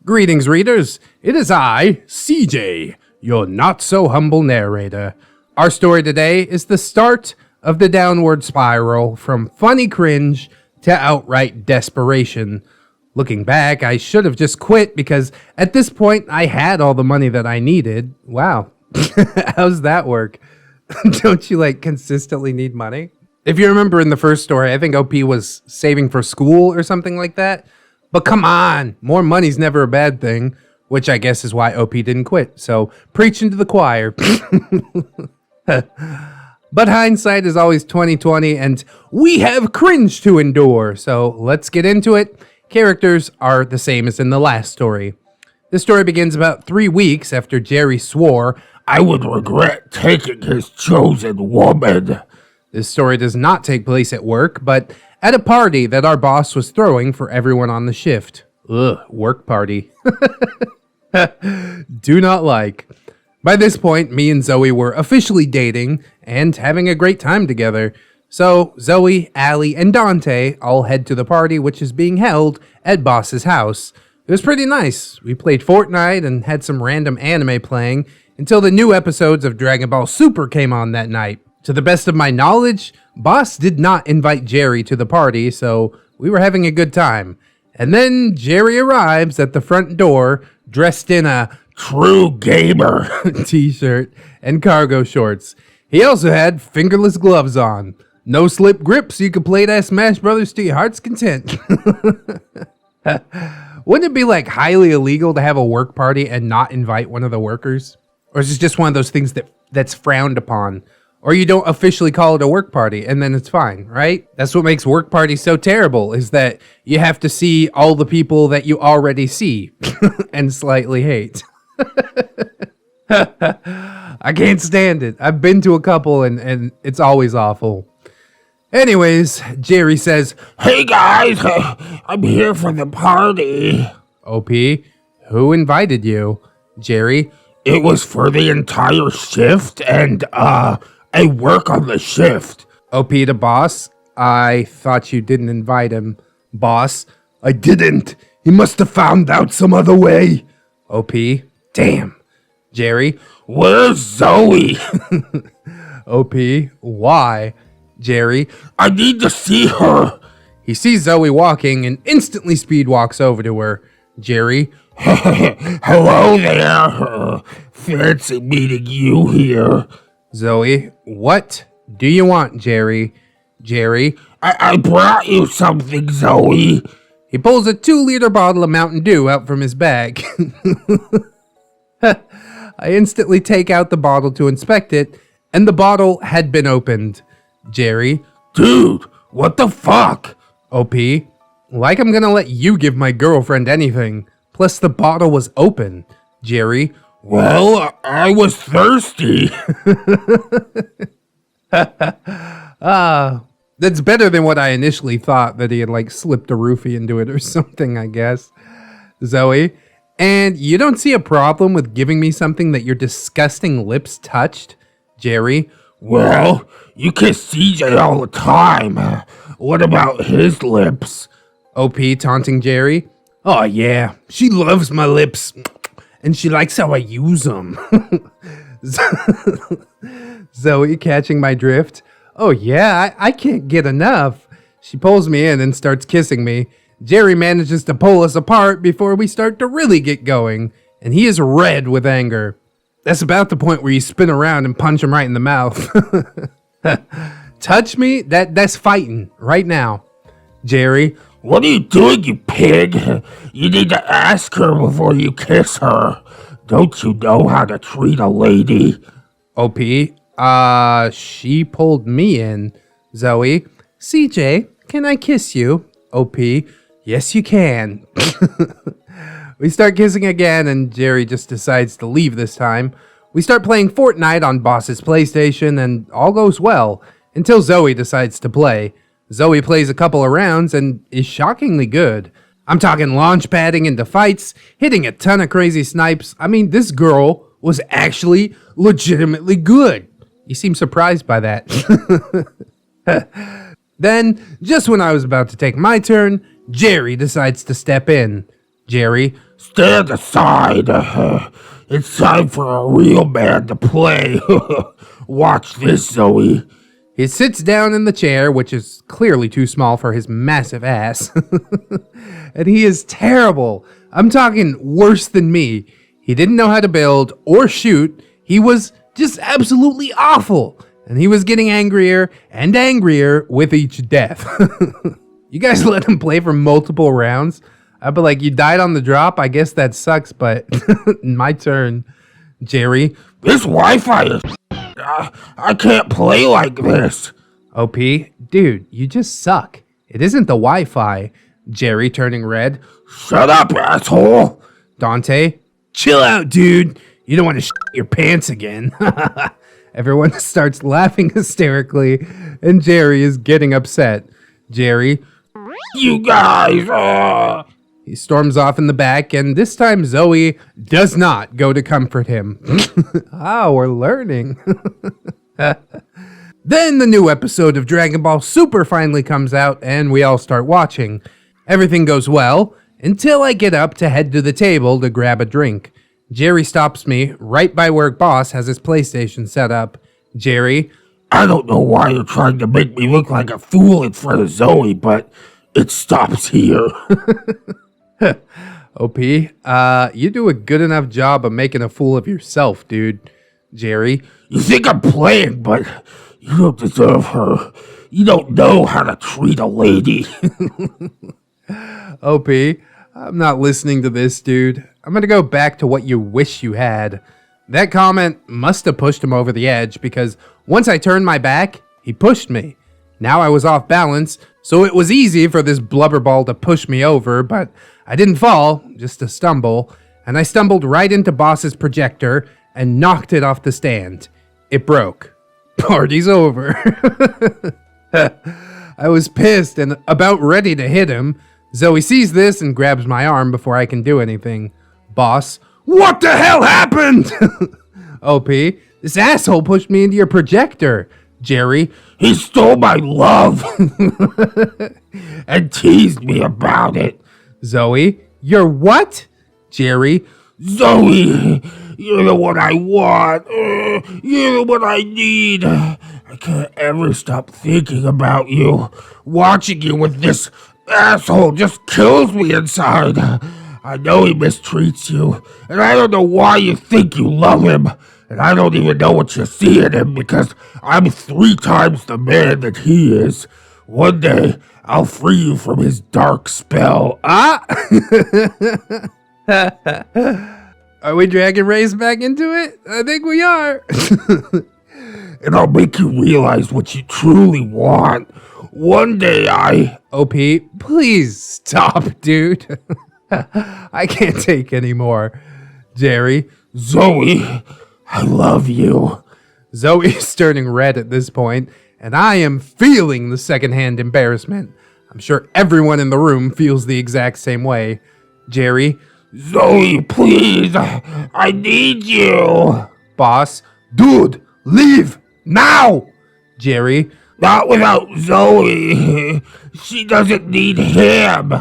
Greetings, readers. It is I, CJ, your not-so-humble narrator. Our story today is the start of the downward spiral from funny cringe to outright desperation. Looking back, I should have just quit because at this point, I had all the money that I needed. Wow. How's that work? Don't you, like, consistently need money? If you remember in the first story, I think OP was saving for school or something like that. But come on, more money's never a bad thing, which I guess is why OP didn't quit. So, preaching to the choir. But hindsight is always 20/20, and we have cringe to endure. So, let's get into it. Characters are the same as in the last story. This story begins about 3 weeks after Jerry swore, I would regret taking his chosen woman. This story does not take place at work, but at a party that our boss was throwing for everyone on the shift. Ugh, work party. Do not like. By this point, me and Zoe were officially dating and having a great time together. So Zoe, Allie, and Dante all head to the party, which is being held at boss's house. It was pretty nice. We played Fortnite and had some random anime playing until the new episodes of Dragon Ball Super came on that night. To the best of my knowledge, Boss did not invite Jerry to the party, so we were having a good time. And then Jerry arrives at the front door, dressed in a True gamer t-shirt and cargo shorts. He also had fingerless gloves on. No slip grip, so you could play that Smash Brothers to your heart's content. Wouldn't it be, like, highly illegal to have a work party and not invite one of the workers? Or is it just one of those things that's frowned upon? Or you don't officially call it a work party, and then it's fine, right? That's what makes work parties so terrible, is that you have to see all the people that you already see and slightly hate. I can't stand it. I've been to a couple, and it's always awful. Anyways, Jerry says, Hey guys, I'm here for the party. OP, who invited you? Jerry, It was for the entire shift, and I work on the shift. OP to Boss, I thought you didn't invite him. Boss, I didn't. He must have found out some other way. OP, damn. Jerry, Where's Zoe? OP, why? Jerry, I need to see her. he sees Zoe walking and instantly speed walks over to her. Jerry, Hello there. Fancy meeting you here. Zoe, what do you want, Jerry? Jerry, I brought you something, Zoe. he pulls a 2-liter bottle of Mountain Dew out from his bag. I instantly take out the bottle to inspect it, and the bottle had been opened. Jerry, Dude, what the fuck? OP, like I'm gonna let you give my girlfriend anything. Plus the bottle was open. Jerry, Well, I was thirsty. that's better than what I initially thought, that he had like slipped a roofie into it or something, I guess. Zoe, and you don't see a problem with giving me something that your disgusting lips touched? Jerry, Well, you kiss CJ all the time. What about his lips? OP taunting Jerry. Oh yeah, she loves my lips. And she likes how I use them. Zoe catching my drift. Oh yeah, I can't get enough. She pulls me in and starts kissing me. Jerry manages to pull us apart before we start to really get going. And he is red with anger. That's about the point where you spin around and punch him right in the mouth. Touch me? That's fighting right now. Jerry, What are you doing, you pig? You need to ask her before you kiss her. Don't you know how to treat a lady? OP, she pulled me in. Zoe, CJ, can I kiss you? OP, yes you can. We start kissing again and Jerry just decides to leave this time. We start playing Fortnite on Boss's PlayStation and all goes well until Zoe decides to play. Zoe plays a couple of rounds and is shockingly good. I'm talking launch padding into fights, hitting a ton of crazy snipes. I mean, this girl was actually legitimately good. You seem surprised by that. Then, just when I was about to take my turn, Jerry decides to step in. Jerry, Stand aside. It's time for a real man to play. Watch this, Zoe. he sits down in the chair, which is clearly too small for his massive ass. And he is terrible. I'm talking worse than me. He didn't know how to build or shoot. He was just absolutely awful. And he was getting angrier and angrier with each death. You guys let him play for multiple rounds? I'd be like, you died on the drop? I guess that sucks, but my turn. Jerry, This Wi-Fi is... I can't play like this. OP, dude, you just suck. It isn't the Wi-Fi. Jerry turning red. Shut up, asshole. Dante, chill out, dude. You don't want to shit your pants again. Everyone starts laughing hysterically, and Jerry is getting upset. Jerry, You guys. he storms off in the back, and this time Zoe does not go to comfort him. We're learning. Then the new episode of Dragon Ball Super finally comes out, and we all start watching. Everything goes well, until I get up to head to the table to grab a drink. Jerry stops me right by where Boss has his PlayStation set up. Jerry, I don't know why you're trying to make me look like a fool in front of Zoe, but it stops here. OP, you do a good enough job of making a fool of yourself, dude. Jerry, You think I'm playing, but you don't deserve her. You don't know how to treat a lady. OP, I'm not listening to this, dude. I'm gonna go back to what you wish you had. That comment must have pushed him over the edge because once I turned my back, he pushed me. Now I was off balance, so it was easy for this blubberball to push me over, but I didn't fall, just a stumble, and I stumbled right into Boss's projector and knocked it off the stand. It broke. Party's over. I was pissed and about ready to hit him. Zoe sees this and grabs my arm before I can do anything. Boss, what the hell happened? OP, this asshole pushed me into your projector. Jerry, He stole my love and teased me about it. Zoe, you're what? Jerry, Zoe, you're the one I want. You're the one I need. I can't ever stop thinking about you. Watching you with this asshole just kills me inside. I know he mistreats you, and I don't know why you think you love him. And I don't even know what you see in him because I'm 3 times the man that he is. One day, I'll free you from his dark spell. Are we dragging Race back into it? I think we are. And I'll make you realize what you truly want. One day OP, please stop, dude. I can't take any more. Jerry, Zoe, I love you. Zoe is turning red at this point, and I am feeling the secondhand embarrassment. I'm sure everyone in the room feels the exact same way. Jerry, Zoe, please, I need you. Boss, dude, leave now. Jerry, Not without Zoe. She doesn't need him.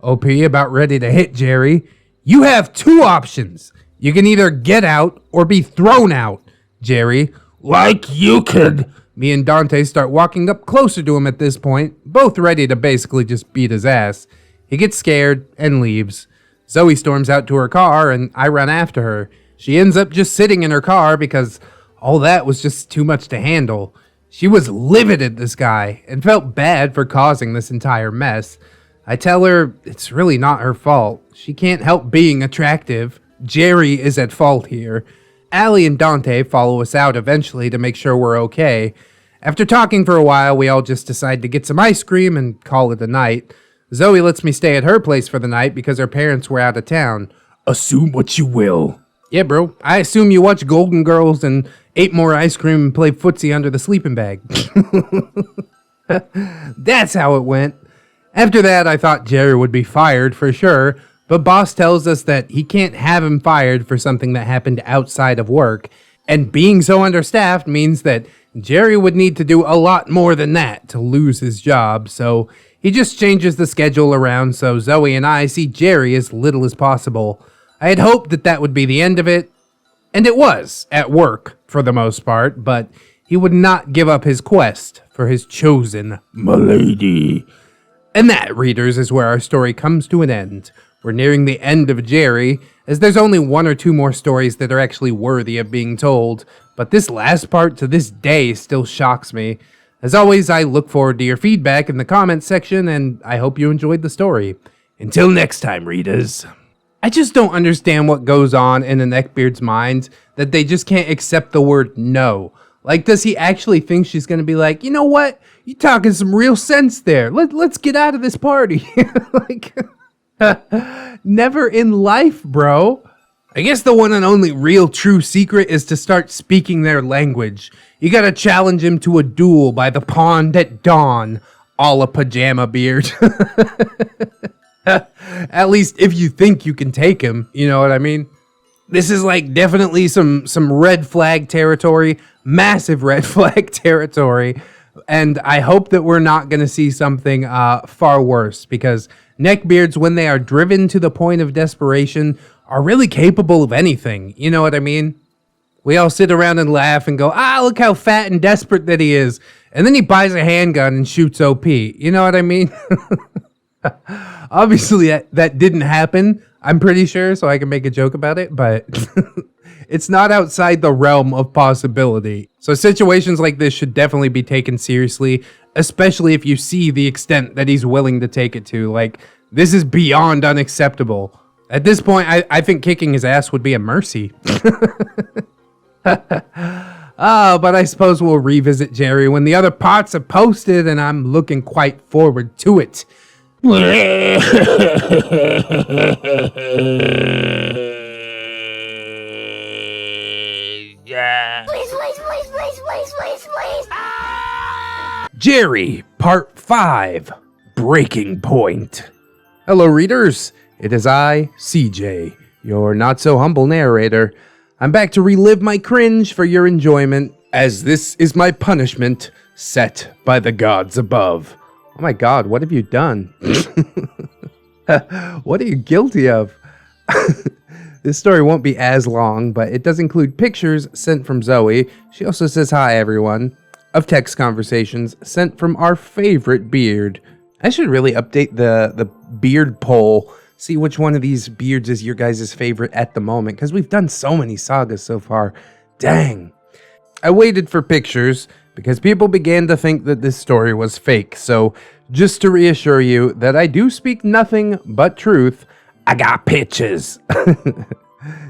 OP about ready to hit Jerry. You have 2 options. You can either get out or be thrown out. Jerry, Like you can. me and Dante start walking up closer to him at this point, both ready to basically just beat his ass. He gets scared and leaves. Zoe storms out to her car and I run after her. She ends up just sitting in her car because all that was just too much to handle. She was livid at this guy and felt bad for causing this entire mess. I tell her it's really not her fault. She can't help being attractive. Jerry is at fault here. Allie and Dante follow us out eventually to make sure we're okay. After talking for a while, we all just decide to get some ice cream and call it a night. Zoe lets me stay at her place for the night because her parents were out of town. Assume what you will. Yeah, bro. I assume you watch Golden Girls and ate more ice cream and played footsie under the sleeping bag. That's how it went. After that, I thought Jerry would be fired for sure, but boss tells us that he can't have him fired for something that happened outside of work, and being so understaffed means that Jerry would need to do a lot more than that to lose his job, so he just changes the schedule around so Zoe and I see Jerry as little as possible. I had hoped that that would be the end of it, and it was, at work, for the most part, but he would not give up his quest for his chosen Milady. And that, readers, is where our story comes to an end. We're nearing the end of Jerry, as there's only 1 or 2 more stories that are actually worthy of being told, but this last part to this day still shocks me. As always, I look forward to your feedback in the comments section, and I hope you enjoyed the story. Until next time, readers. I just don't understand what goes on in a Neckbeard's mind that they just can't accept the word no. Like, does he actually think she's gonna be like, you know what? You talking some real sense there. Let's get out of this party. Like, never in life, bro. I guess the one and only real true secret is to start speaking their language. You gotta challenge him to a duel by the pond at dawn, a la Pajama Beard. At least if you think you can take him, you know what I mean? This is like definitely some red flag territory, massive red flag territory, and I hope that we're not going to see something far worse, because Neckbeards, when they are driven to the point of desperation, are really capable of anything, you know what I mean? We all sit around and laugh and go, look how fat and desperate that he is, and then he buys a handgun and shoots OP, you know what I mean? Obviously, that didn't happen, I'm pretty sure, so I can make a joke about it, but it's not outside the realm of possibility. So situations like this should definitely be taken seriously, especially if you see the extent that he's willing to take it to. Like, this is beyond unacceptable. At this point, I think kicking his ass would be a mercy. But I suppose we'll revisit Jerry when the other parts are posted, and I'm looking quite forward to it. Please. Jerry, Part 5, Breaking Point. Hello, readers. It is I, CJ, your not-so-humble narrator. I'm back to relive my cringe for your enjoyment, as this is my punishment set by the gods above. Oh my god, what have you done? What are you guilty of? This story won't be as long, but it does include pictures sent from Zoe. She also says hi, everyone, of text conversations sent from our favorite beard. I should really update the beard poll, see which one of these beards is your guys' favorite at the moment, because we've done so many sagas so far. Dang. I waited for pictures because people began to think that this story was fake, so just to reassure you that I do speak nothing but truth, I got pictures.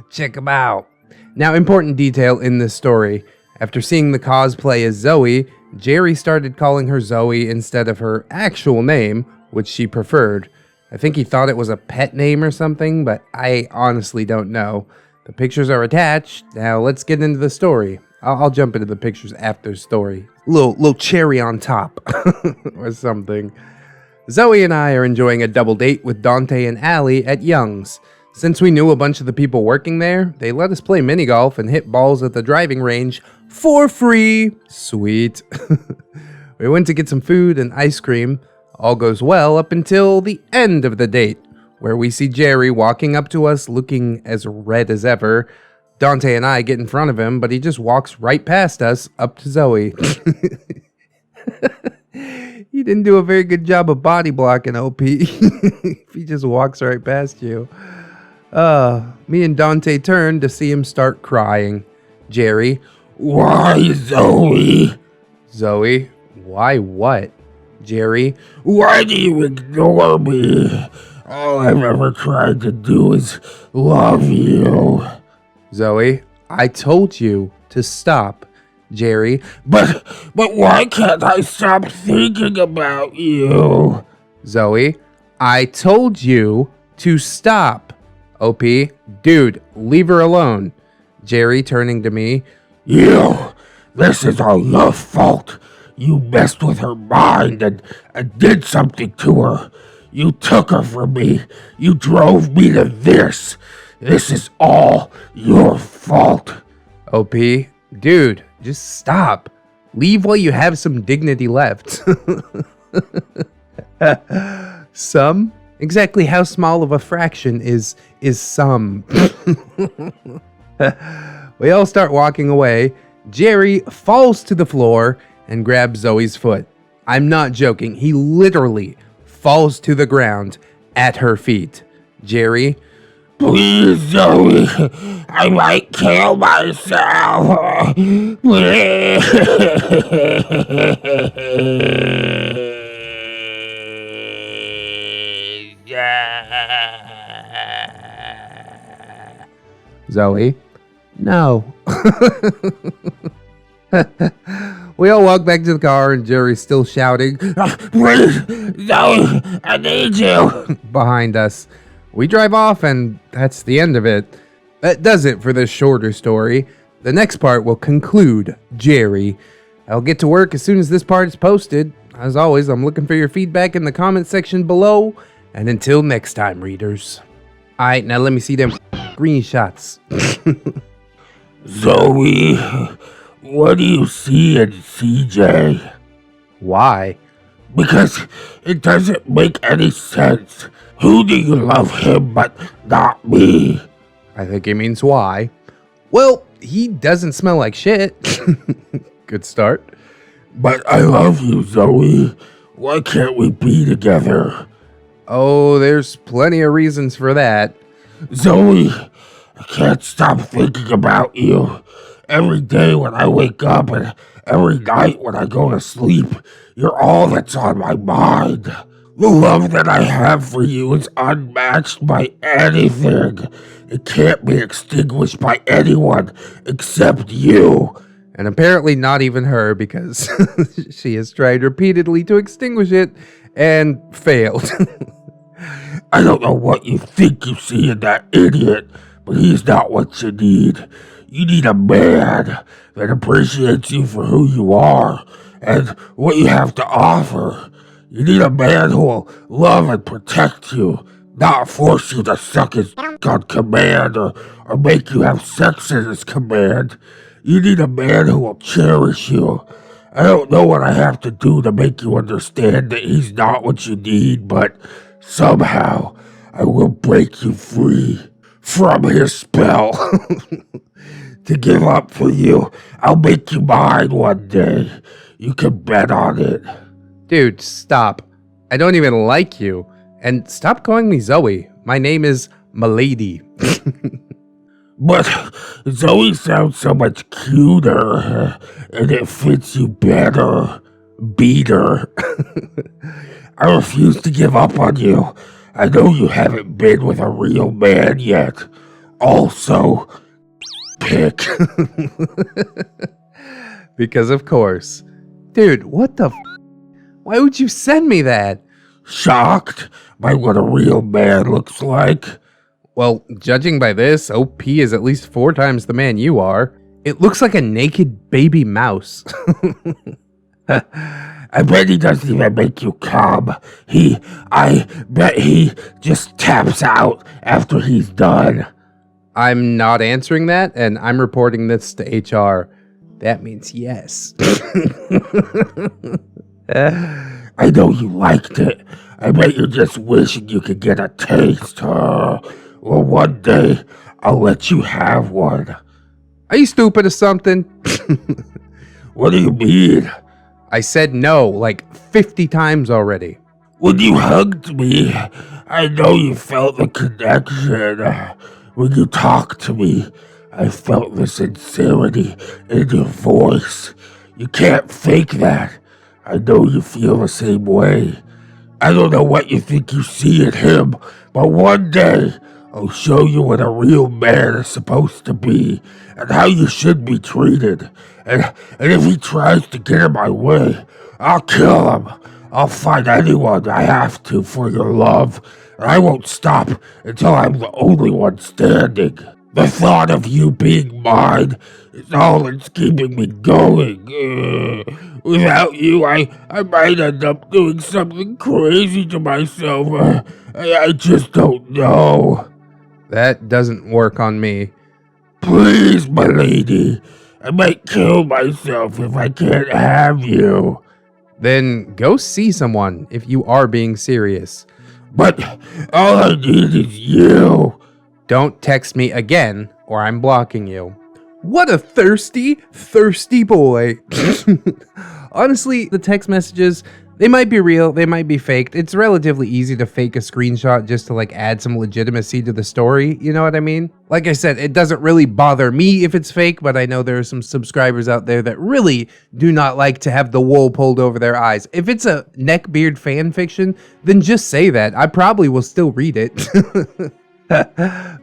Check them out. Now, important detail in this story. After seeing the cosplay as Zoe, Jerry started calling her Zoe instead of her actual name, which she preferred. I think he thought it was a pet name or something, but I honestly don't know. The pictures are attached. Now, let's get into the story. I'll jump into the pictures after story. Little cherry on top or something. Zoe and I are enjoying a double date with Dante and Allie at Young's. Since we knew a bunch of the people working there, they let us play mini golf and hit balls at the driving range for free. Sweet. We went to get some food and ice cream. All goes well up until the end of the date, where we see Jerry walking up to us looking as red as ever. Dante and I get in front of him, but he just walks right past us up to Zoe. He didn't do a very good job of body blocking, OP. If he just walks right past you. Me and Dante turned to see him start crying. Jerry, Why, Zoe? Zoe, why what? Jerry, Why do you ignore me? All I've ever tried to do is love you. Zoe, I told you to stop. Jerry, But why can't I stop thinking about you? Zoe, I told you to stop. OP, dude, leave her alone. Jerry, turning to me, This is all your fault. You messed with her mind and did something to her. You took her from me. You drove me to this. This is all your fault. OP, dude, just stop. Leave while you have some dignity left. Some? Exactly how small of a fraction is some? We all start walking away. Jerry falls to the floor and grabs Zoe's foot. I'm not joking. He literally falls to the ground at her feet. Jerry, Please, Zoe. I might kill myself. Please. Zoe, no. We all walk back to the car and Jerry's still shouting, Please, Zoe, I need you. behind us. We drive off and that's the end of it. That does it for this shorter story. The next part will conclude Jerry. I'll get to work as soon as this part is posted. As always, I'm looking for your feedback in the comment section below. And until next time, readers. Alright, now let me see them screenshots. Zoe, what do you see in CJ? Why? Because it doesn't make any sense. Who do you love him but not me? I think he means why. Well, he doesn't smell like shit. Good start. But I love you, Zoe. Why can't we be together? Oh, there's plenty of reasons for that. Zoe, I can't stop thinking about you. Every day when I wake up and every night when I go to sleep, you're all that's on my mind. The love that I have for you is unmatched by anything. It can't be extinguished by anyone except you. And apparently not even her, because she has tried repeatedly to extinguish it and failed. I don't know what you think you see in that idiot, but he's not what you need. You need a man that appreciates you for who you are and what you have to offer. You need a man who will love and protect you, not force you to suck his on command or make you have sex at his command. You need a man who will cherish you. I don't know what I have to do to make you understand that he's not what you need, but Somehow, I will break you free from his spell. To give up for you, I'll make you mine one day. You can bet on it. Dude, stop. I don't even like you. And stop calling me Zoe. My name is Milady. But Zoe sounds so much cuter, and it fits you better. Beater. I refuse to give up on you. I know you haven't been with a real man yet. Also, pick. Because of course. Dude, what the Why would you send me that? Shocked by what a real man looks like? Well, judging by this, OP is at least 4 times the man you are. It looks like a naked baby mouse. I bet he doesn't even make you come. I bet he just taps out after he's done. I'm not answering that, and I'm reporting this to HR. That means yes. I know you liked it. I bet you're just wishing you could get a taste. Well, one day, I'll let you have one. Are you stupid or something? What do you mean? I said no like 50 times already. When you hugged me, I know you felt the connection. When you talked to me, I felt the sincerity in your voice. You can't fake that. I know you feel the same way. I don't know what you think you see in him, but one day I'll show you what a real man is supposed to be and how you should be treated. And if he tries to get in my way, I'll kill him. I'll find anyone I have to for your love, and I won't stop until I'm the only one standing. The thought of you being mine is all that's keeping me going. Without you, I might end up doing something crazy to myself. I just don't know. That doesn't work on me. Please, my lady. I might kill myself if I can't have you. Then go see someone if you are being serious. But all I need is you. Don't text me again or I'm blocking you. What a thirsty boy. Honestly, the text messages, they might be real, they might be faked. It's relatively easy to fake a screenshot just to like add some legitimacy to the story, you know what I mean? Like I said, it doesn't really bother me if it's fake, but I know there are some subscribers out there that really do not like to have the wool pulled over their eyes. If it's a Neckbeard fan fiction, then just say that. I probably will still read it.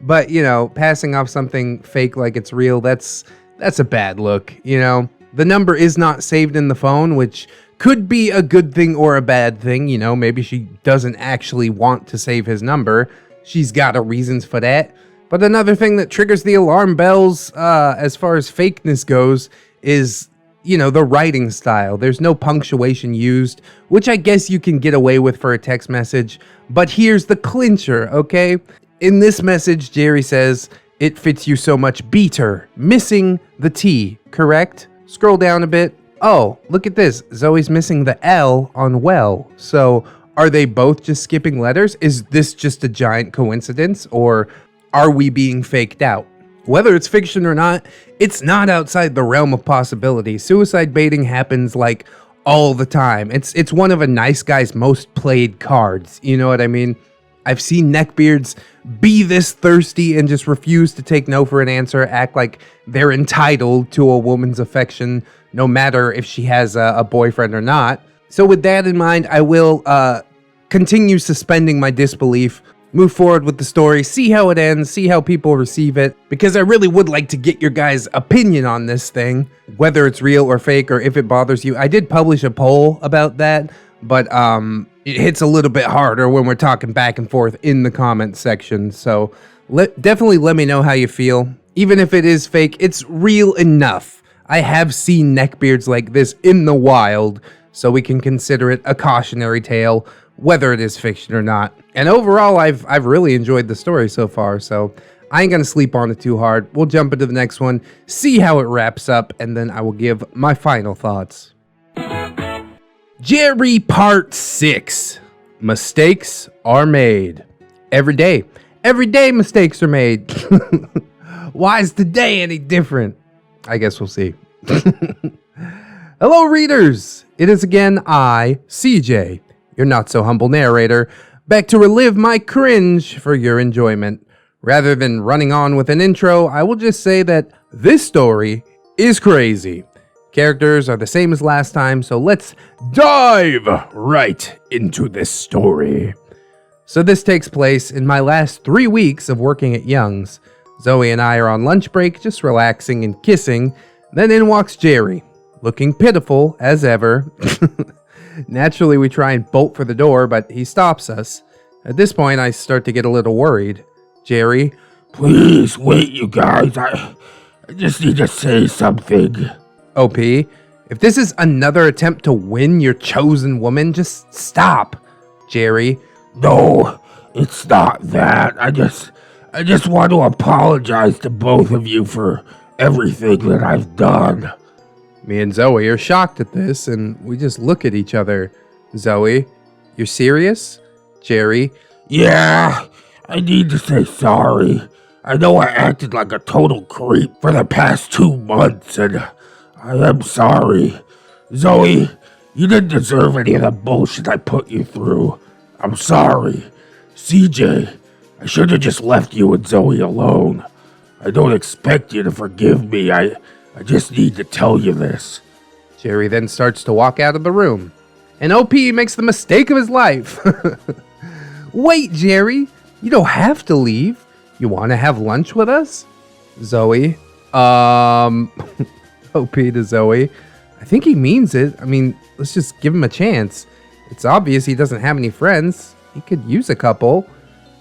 But, you know, passing off something fake like it's real, that's a bad look, you know? The number is not saved in the phone, which could be a good thing or a bad thing, you know? Maybe she doesn't actually want to save his number. She's got her reasons for that. But another thing that triggers the alarm bells, as far as fakeness goes, is, you know, the writing style. There's no punctuation used, which I guess you can get away with for a text message. But here's the clincher, okay? In this message, Jerry says, "It fits you so much beater," missing the T, correct? Scroll down a bit. Oh, look at this. Zoe's missing the L on well. So are they both just skipping letters? Is this just a giant coincidence, or are we being faked out? Whether it's fiction or not, it's not outside the realm of possibility. Suicide baiting happens like all the time. It's one of a nice guy's most played cards. You know what I mean? I've seen neckbeards be this thirsty and just refuse to take no for an answer, act like they're entitled to a woman's affection, no matter if she has a boyfriend or not. So with that in mind, I will continue suspending my disbelief, move forward with the story, see how it ends, see how people receive it, because I really would like to get your guys' opinion on this thing, whether it's real or fake, or if it bothers you. I did publish a poll about that, but it hits a little bit harder when we're talking back and forth in the comments section. So definitely let me know how you feel. Even if it is fake, it's real enough. I have seen neckbeards like this in the wild, so we can consider it a cautionary tale, whether it is fiction or not. And overall, I've really enjoyed the story so far, so I ain't gonna sleep on it too hard. We'll jump into the next one, see how it wraps up, and then I will give my final thoughts. Jerry Part 6. Mistakes are made. Every day. Every day mistakes are made. Why is today any different? I guess we'll see. Hello, readers. It is again I, CJ, your not-so-humble narrator, back to relive my cringe for your enjoyment. Rather than running on with an intro, I will just say that this story is crazy. Characters are the same as last time, so let's dive right into this story. So this takes place in my last 3 weeks of working at Young's. Zoe and I are on lunch break, just relaxing and kissing. Then in walks Jerry, looking pitiful as ever. Naturally, we try and bolt for the door, but he stops us. At this point, I start to get a little worried. Jerry, Please wait, you guys. I just need to say something. OP, if this is another attempt to win your chosen woman, just stop. Jerry, No, it's not that. I just want to apologize to both of you for everything that I've done. Me and Zoe are shocked at this, and we just look at each other. Zoe, you're serious? Jerry, Yeah, I need to say sorry. I know I acted like a total creep for the past 2 months, and I am sorry. Zoe, you didn't deserve any of the bullshit I put you through. I'm sorry. CJ, I should have just left you and Zoe alone. I don't expect you to forgive me. I just need to tell you this. Jerry then starts to walk out of the room. And OP makes the mistake of his life. Wait, Jerry, you don't have to leave. You want to have lunch with us? Zoe, OP to Zoe. I think he means it. I mean, let's just give him a chance. It's obvious he doesn't have any friends. He could use a couple.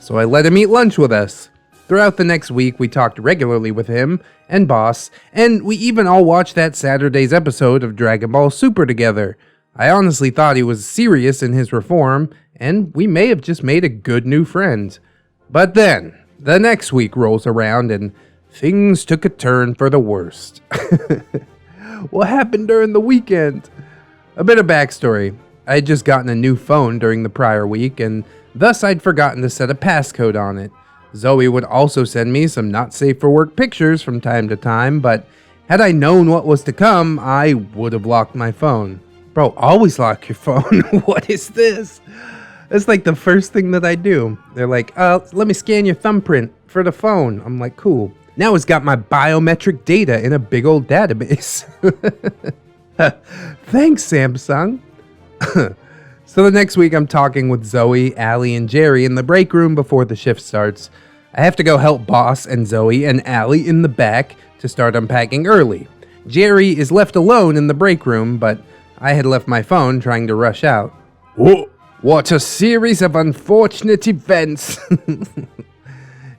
So I let him eat lunch with us. Throughout the next week, we talked regularly with him and Boss, and we even all watched that Saturday's episode of Dragon Ball Super together. I honestly thought he was serious in his reform, and we may have just made a good new friend. But then, the next week rolls around, and things took a turn for the worst. What happened during the weekend? A bit of backstory. I had just gotten a new phone during the prior week, and thus I'd forgotten to set a passcode on it. Zoe would also send me some not safe for work pictures from time to time, but had I known what was to come, I would have locked my phone. Bro, always lock your phone. What is this? It's like the first thing that I do. They're like, let me scan your thumbprint for the phone. I'm like, cool. Now it's got my biometric data in a big old database. Thanks, Samsung. So the next week I'm talking with Zoe, Allie, and Jerry in the break room before the shift starts. I have to go help Boss and Zoe and Allie in the back to start unpacking early. Jerry is left alone in the break room, but I had left my phone trying to rush out. Whoa. What a series of unfortunate events.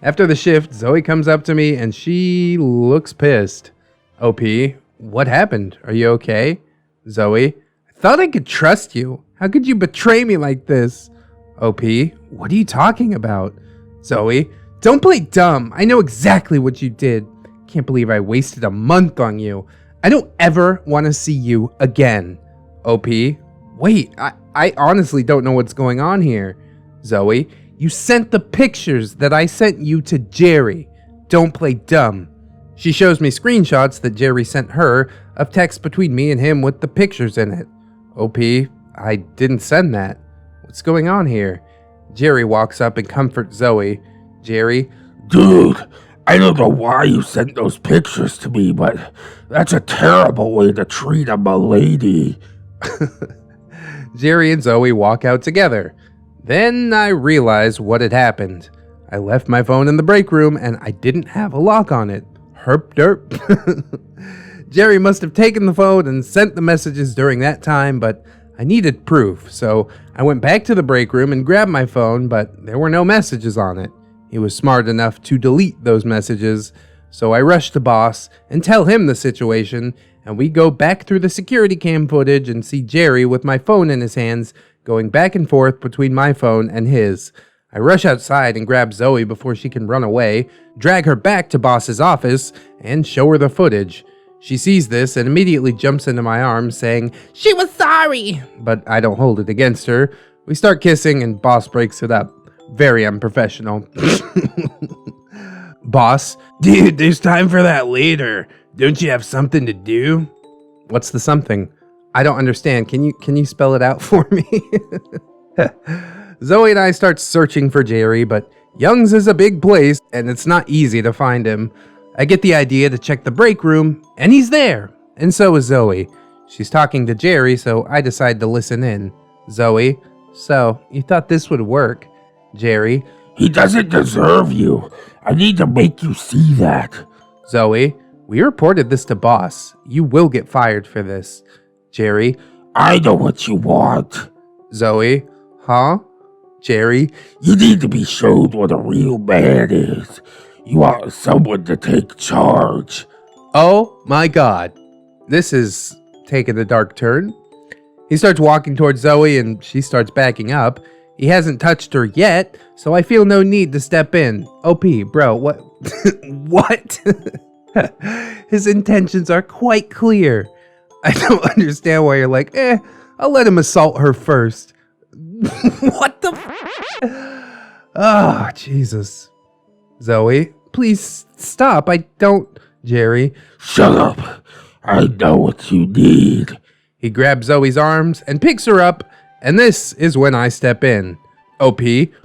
After the shift, Zoe comes up to me and she looks pissed. OP, what happened? Are you okay? Zoe, I thought I could trust you. How could you betray me like this? OP, what are you talking about? Zoe, don't play dumb. I know exactly what you did. Can't believe I wasted a month on you. I don't ever want to see you again. OP, wait, I honestly don't know what's going on here. Zoe, you sent the pictures that I sent you to Jerry. Don't play dumb. She shows me screenshots that Jerry sent her of text between me and him with the pictures in it. OP, I didn't send that. What's going on here? Jerry walks up and comforts Zoe. Jerry, Dude, I don't know why you sent those pictures to me, but that's a terrible way to treat a lady. Jerry and Zoe walk out together. Then I realize what had happened. I left my phone in the break room and I didn't have a lock on it. Herp derp. Jerry must have taken the phone and sent the messages during that time, but I needed proof, so I went back to the break room and grabbed my phone, but there were no messages on it. He was smart enough to delete those messages, so I rushed to Boss and tell him the situation, and we go back through the security cam footage and see Jerry with my phone in his hands going back and forth between my phone and his. I rush outside and grab Zoe before she can run away, drag her back to Boss's office, and show her the footage. She sees this and immediately jumps into my arms saying, "She was sorry!" But I don't hold it against her. We start kissing and Boss breaks it up. Very unprofessional. Boss, dude, there's time for that later. Don't you have something to do? What's the something? I don't understand. Can you spell it out for me? Zoe and I start searching for Jerry, but Young's is a big place and it's not easy to find him. I get the idea to check the break room and he's there. And so is Zoe. She's talking to Jerry, so I decide to listen in. Zoe, so you thought this would work? Jerry, He doesn't deserve you. I need to make you see that. Zoe, we reported this to Boss. You will get fired for this. Jerry, I know what you want. Zoe, huh? Jerry, You need to be showed what a real man is. You want someone to take charge. oh my god. This is taking a dark turn. He starts walking towards Zoe and she starts backing up. He hasn't touched her yet, so I feel no need to step in. OP, bro, what? What? His intentions are quite clear. I don't understand why you're like, I'll let him assault her first. What the Oh, Jesus. Zoe, please stop. I don't... Jerry. Shut up. I know what you need. He grabs Zoe's arms and picks her up, and this is when I step in. OP,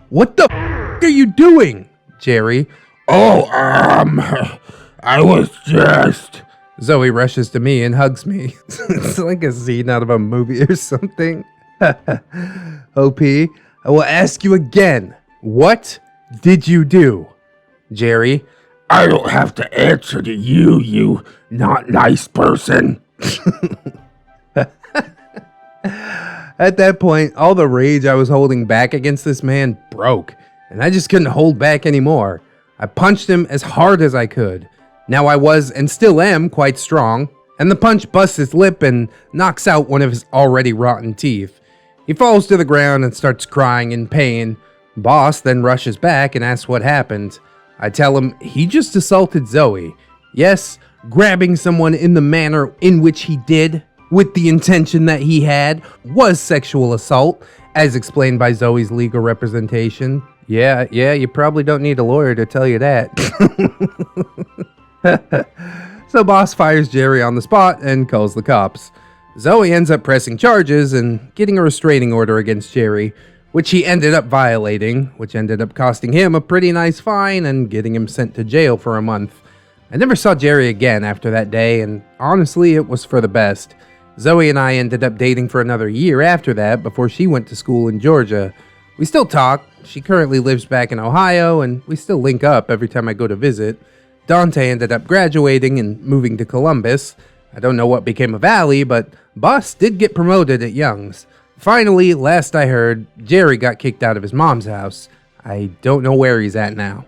what the are you doing? Jerry. Oh, I was just... Zoe rushes to me and hugs me. It's like a scene out of a movie or something. OP, I will ask you again. What did you do? Jerry. I don't have to answer to you, you not nice person. At that point, all the rage I was holding back against this man broke, and I just couldn't hold back anymore. I punched him as hard as I could. Now I was, and still am, quite strong, and the punch busts his lip and knocks out one of his already rotten teeth. He falls to the ground and starts crying in pain. Boss then rushes back and asks what happened. I tell him he just assaulted Zoe. Yes, grabbing someone in the manner in which he did, with the intention that he had, was sexual assault, as explained by Zoe's legal representation. Yeah, you probably don't need a lawyer to tell you that. So Boss fires Jerry on the spot and calls the cops. Zoe ends up pressing charges and getting a restraining order against Jerry, which he ended up violating, which ended up costing him a pretty nice fine and getting him sent to jail for a month. I never saw Jerry again after that day, and honestly, it was for the best. Zoe and I ended up dating for another year after that before she went to school in Georgia. We still talk. She currently lives back in Ohio, and we still link up every time I go to visit. Dante ended up graduating and moving to Columbus. I don't know what became of Allie, but Boss did get promoted at Young's. Finally, last I heard, Jerry got kicked out of his mom's house. I don't know where he's at now.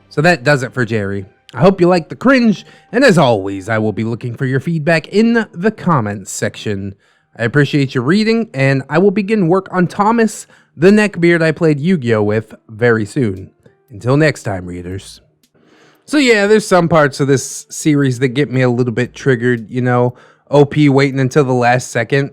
So that does it for Jerry. I hope you like the cringe, and as always, I will be looking for your feedback in the comments section. I appreciate your reading, and I will begin work on Thomas, the neckbeard I played Yu-Gi-Oh! With, very soon. Until next time, readers. So yeah, there's some parts of this series that get me a little bit triggered, you know, OP waiting until the last second.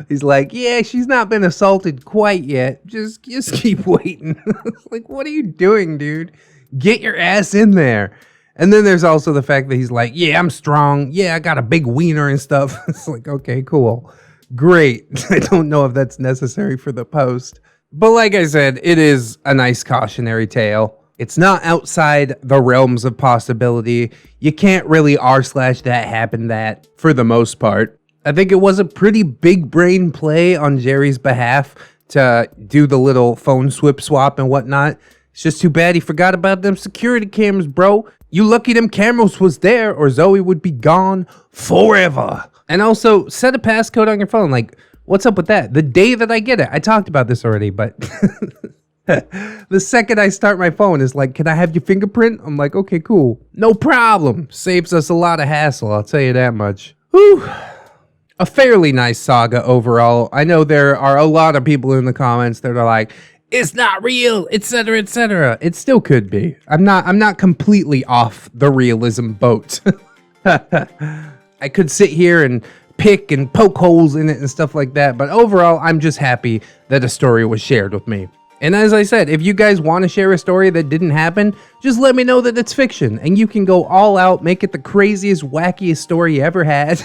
He's like, yeah, she's not been assaulted quite yet. Just keep waiting. Like, what are you doing, dude? Get your ass in there. And then there's also the fact that he's like, yeah, I'm strong. Yeah, I got a big wiener and stuff. It's like, okay, cool. Great. I don't know if that's necessary for the post. But like I said, it is a nice cautionary tale. It's not outside the realms of possibility. You can't really r/that happened that for the most part. I think it was a pretty big brain play on Jerry's behalf to do the little phone swap and whatnot. It's just too bad he forgot about them security cameras, bro. You lucky them cameras was there or Zoe would be gone forever. And also set a passcode on your phone. Like, what's up with that? The day that I get it, I talked about this already, but the second I start my phone is like, can I have your fingerprint? I'm like, okay, cool. No problem. Saves us a lot of hassle, I'll tell you that much. Whew. A fairly nice saga overall. I know there are a lot of people in the comments that are like, it's not real, etc., etc. It still could be. I'm not completely off the realism boat. I could sit here and pick and poke holes in it and stuff like that. But overall, I'm just happy that a story was shared with me. And as I said, if you guys want to share a story that didn't happen, just let me know that it's fiction. And you can go all out, make it the craziest, wackiest story you ever had.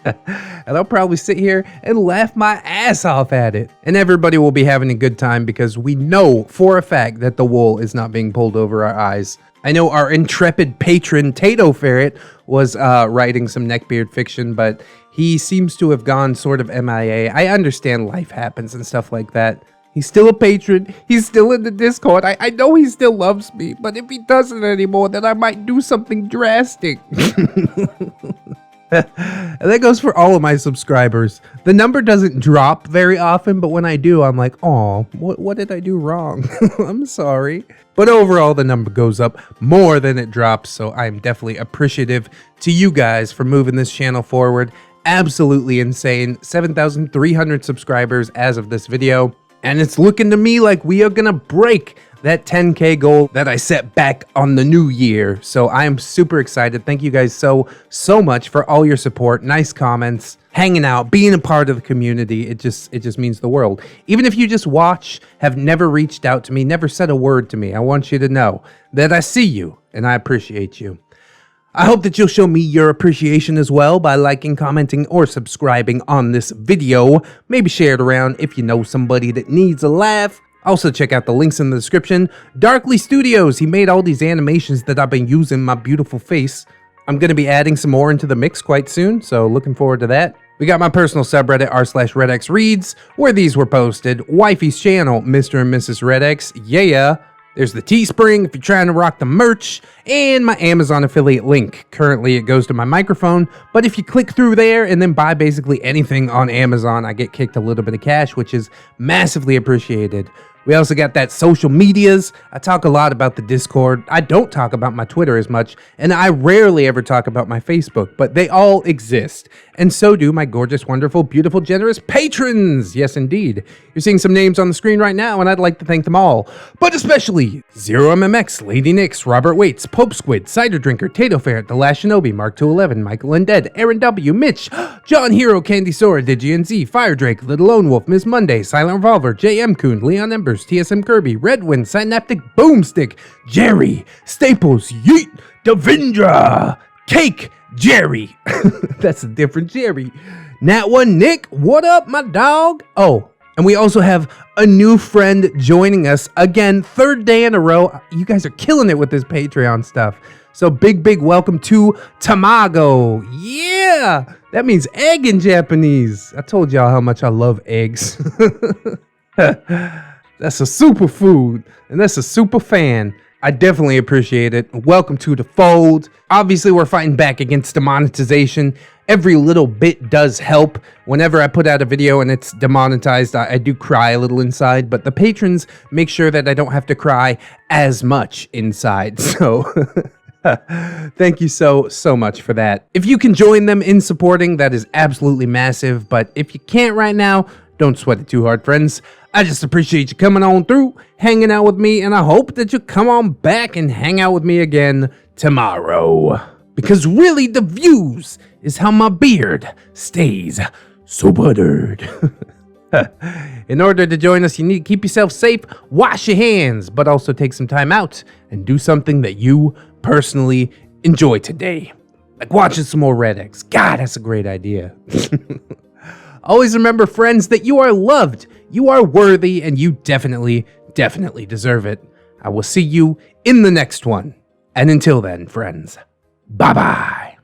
And I'll probably sit here and laugh my ass off at it. And everybody will be having a good time because we know for a fact that the wool is not being pulled over our eyes. I know our intrepid patron, Tato Ferret, was writing some neckbeard fiction, but he seems to have gone sort of MIA. I understand life happens and stuff like that. He's still a patron. He's still in the Discord. I know he still loves me, but if he doesn't anymore, then I might do something drastic. And that goes for all of my subscribers. The number doesn't drop very often, but when I do, I'm like, oh, what did I do wrong? I'm sorry. But overall, the number goes up more than it drops, so I'm definitely appreciative to you guys for moving this channel forward. Absolutely insane. 7,300 subscribers as of this video. And it's looking to me like we are gonna break that 10K goal that I set back on the new year. So I am super excited. Thank you guys so much for all your support, nice comments, hanging out, being a part of the community. It just means the world. Even if you just watch, have never reached out to me, never said a word to me, I want you to know that I see you and I appreciate you. I hope that you'll show me your appreciation as well by liking, commenting, or subscribing on this video. Maybe share it around if you know somebody that needs a laugh. Also, check out the links in the description. Darkly Studios, he made all these animations that I've been using my beautiful face. I'm going to be adding some more into the mix quite soon, so looking forward to that. We got my personal subreddit, r/ReddX Reads, where these were posted. Wifey's channel, Mr. and Mrs. ReddX, yeah. There's the Teespring if you're trying to rock the merch, and my Amazon affiliate link. Currently, it goes to my microphone, but if you click through there and then buy basically anything on Amazon, I get kicked a little bit of cash, which is massively appreciated. We also got that social medias. I talk a lot about the Discord. I don't talk about my Twitter as much, and I rarely ever talk about my Facebook, but they all exist. And so do my gorgeous, wonderful, beautiful, generous patrons. Yes, indeed. You're seeing some names on the screen right now, and I'd like to thank them all. But especially ZeroMMX, Lady Nix, Robert Waits, Pope Squid, Cider Drinker, Tato Ferret, The Last Shinobi, Mark 211, Michael Undead, Aaron W, Mitch, John Hero, Candy Sora, Digian Z, Fire Drake, Little Lone Wolf, Miss Monday, Silent Revolver, JM Coon, Leon Embers, TSM Kirby, Redwind, Synaptic Boomstick, Jerry, Staples, Yeet, Devindra, Cake, Jerry. That's a different Jerry. Nat One Nick, what up, my dog? Oh, and we also have a new friend joining us again, third day in a row. You guys are killing it with this Patreon stuff. So big welcome to Tamago. Yeah, that means egg in Japanese. I told y'all how much I love eggs. That's a superfood, and that's a super fan. I definitely appreciate it. Welcome to the fold. Obviously, we're fighting back against demonetization. Every little bit does help. Whenever I put out a video and it's demonetized, I do cry a little inside, but the patrons make sure that I don't have to cry as much inside. So thank you so much for that. If you can join them in supporting, that is absolutely massive. But if you can't right now, don't sweat it too hard, friends. I just appreciate you coming on through, hanging out with me, and I hope that you come on back and hang out with me again tomorrow. Because really, the views is how my beard stays so buttered. In order to join us, you need to keep yourself safe, wash your hands, but also take some time out and do something that you personally enjoy today. Like watching some more ReddX. God, that's a great idea. Always remember, friends, that you are loved, you are worthy, and you definitely deserve it. I will see you in the next one. And until then, friends, bye-bye.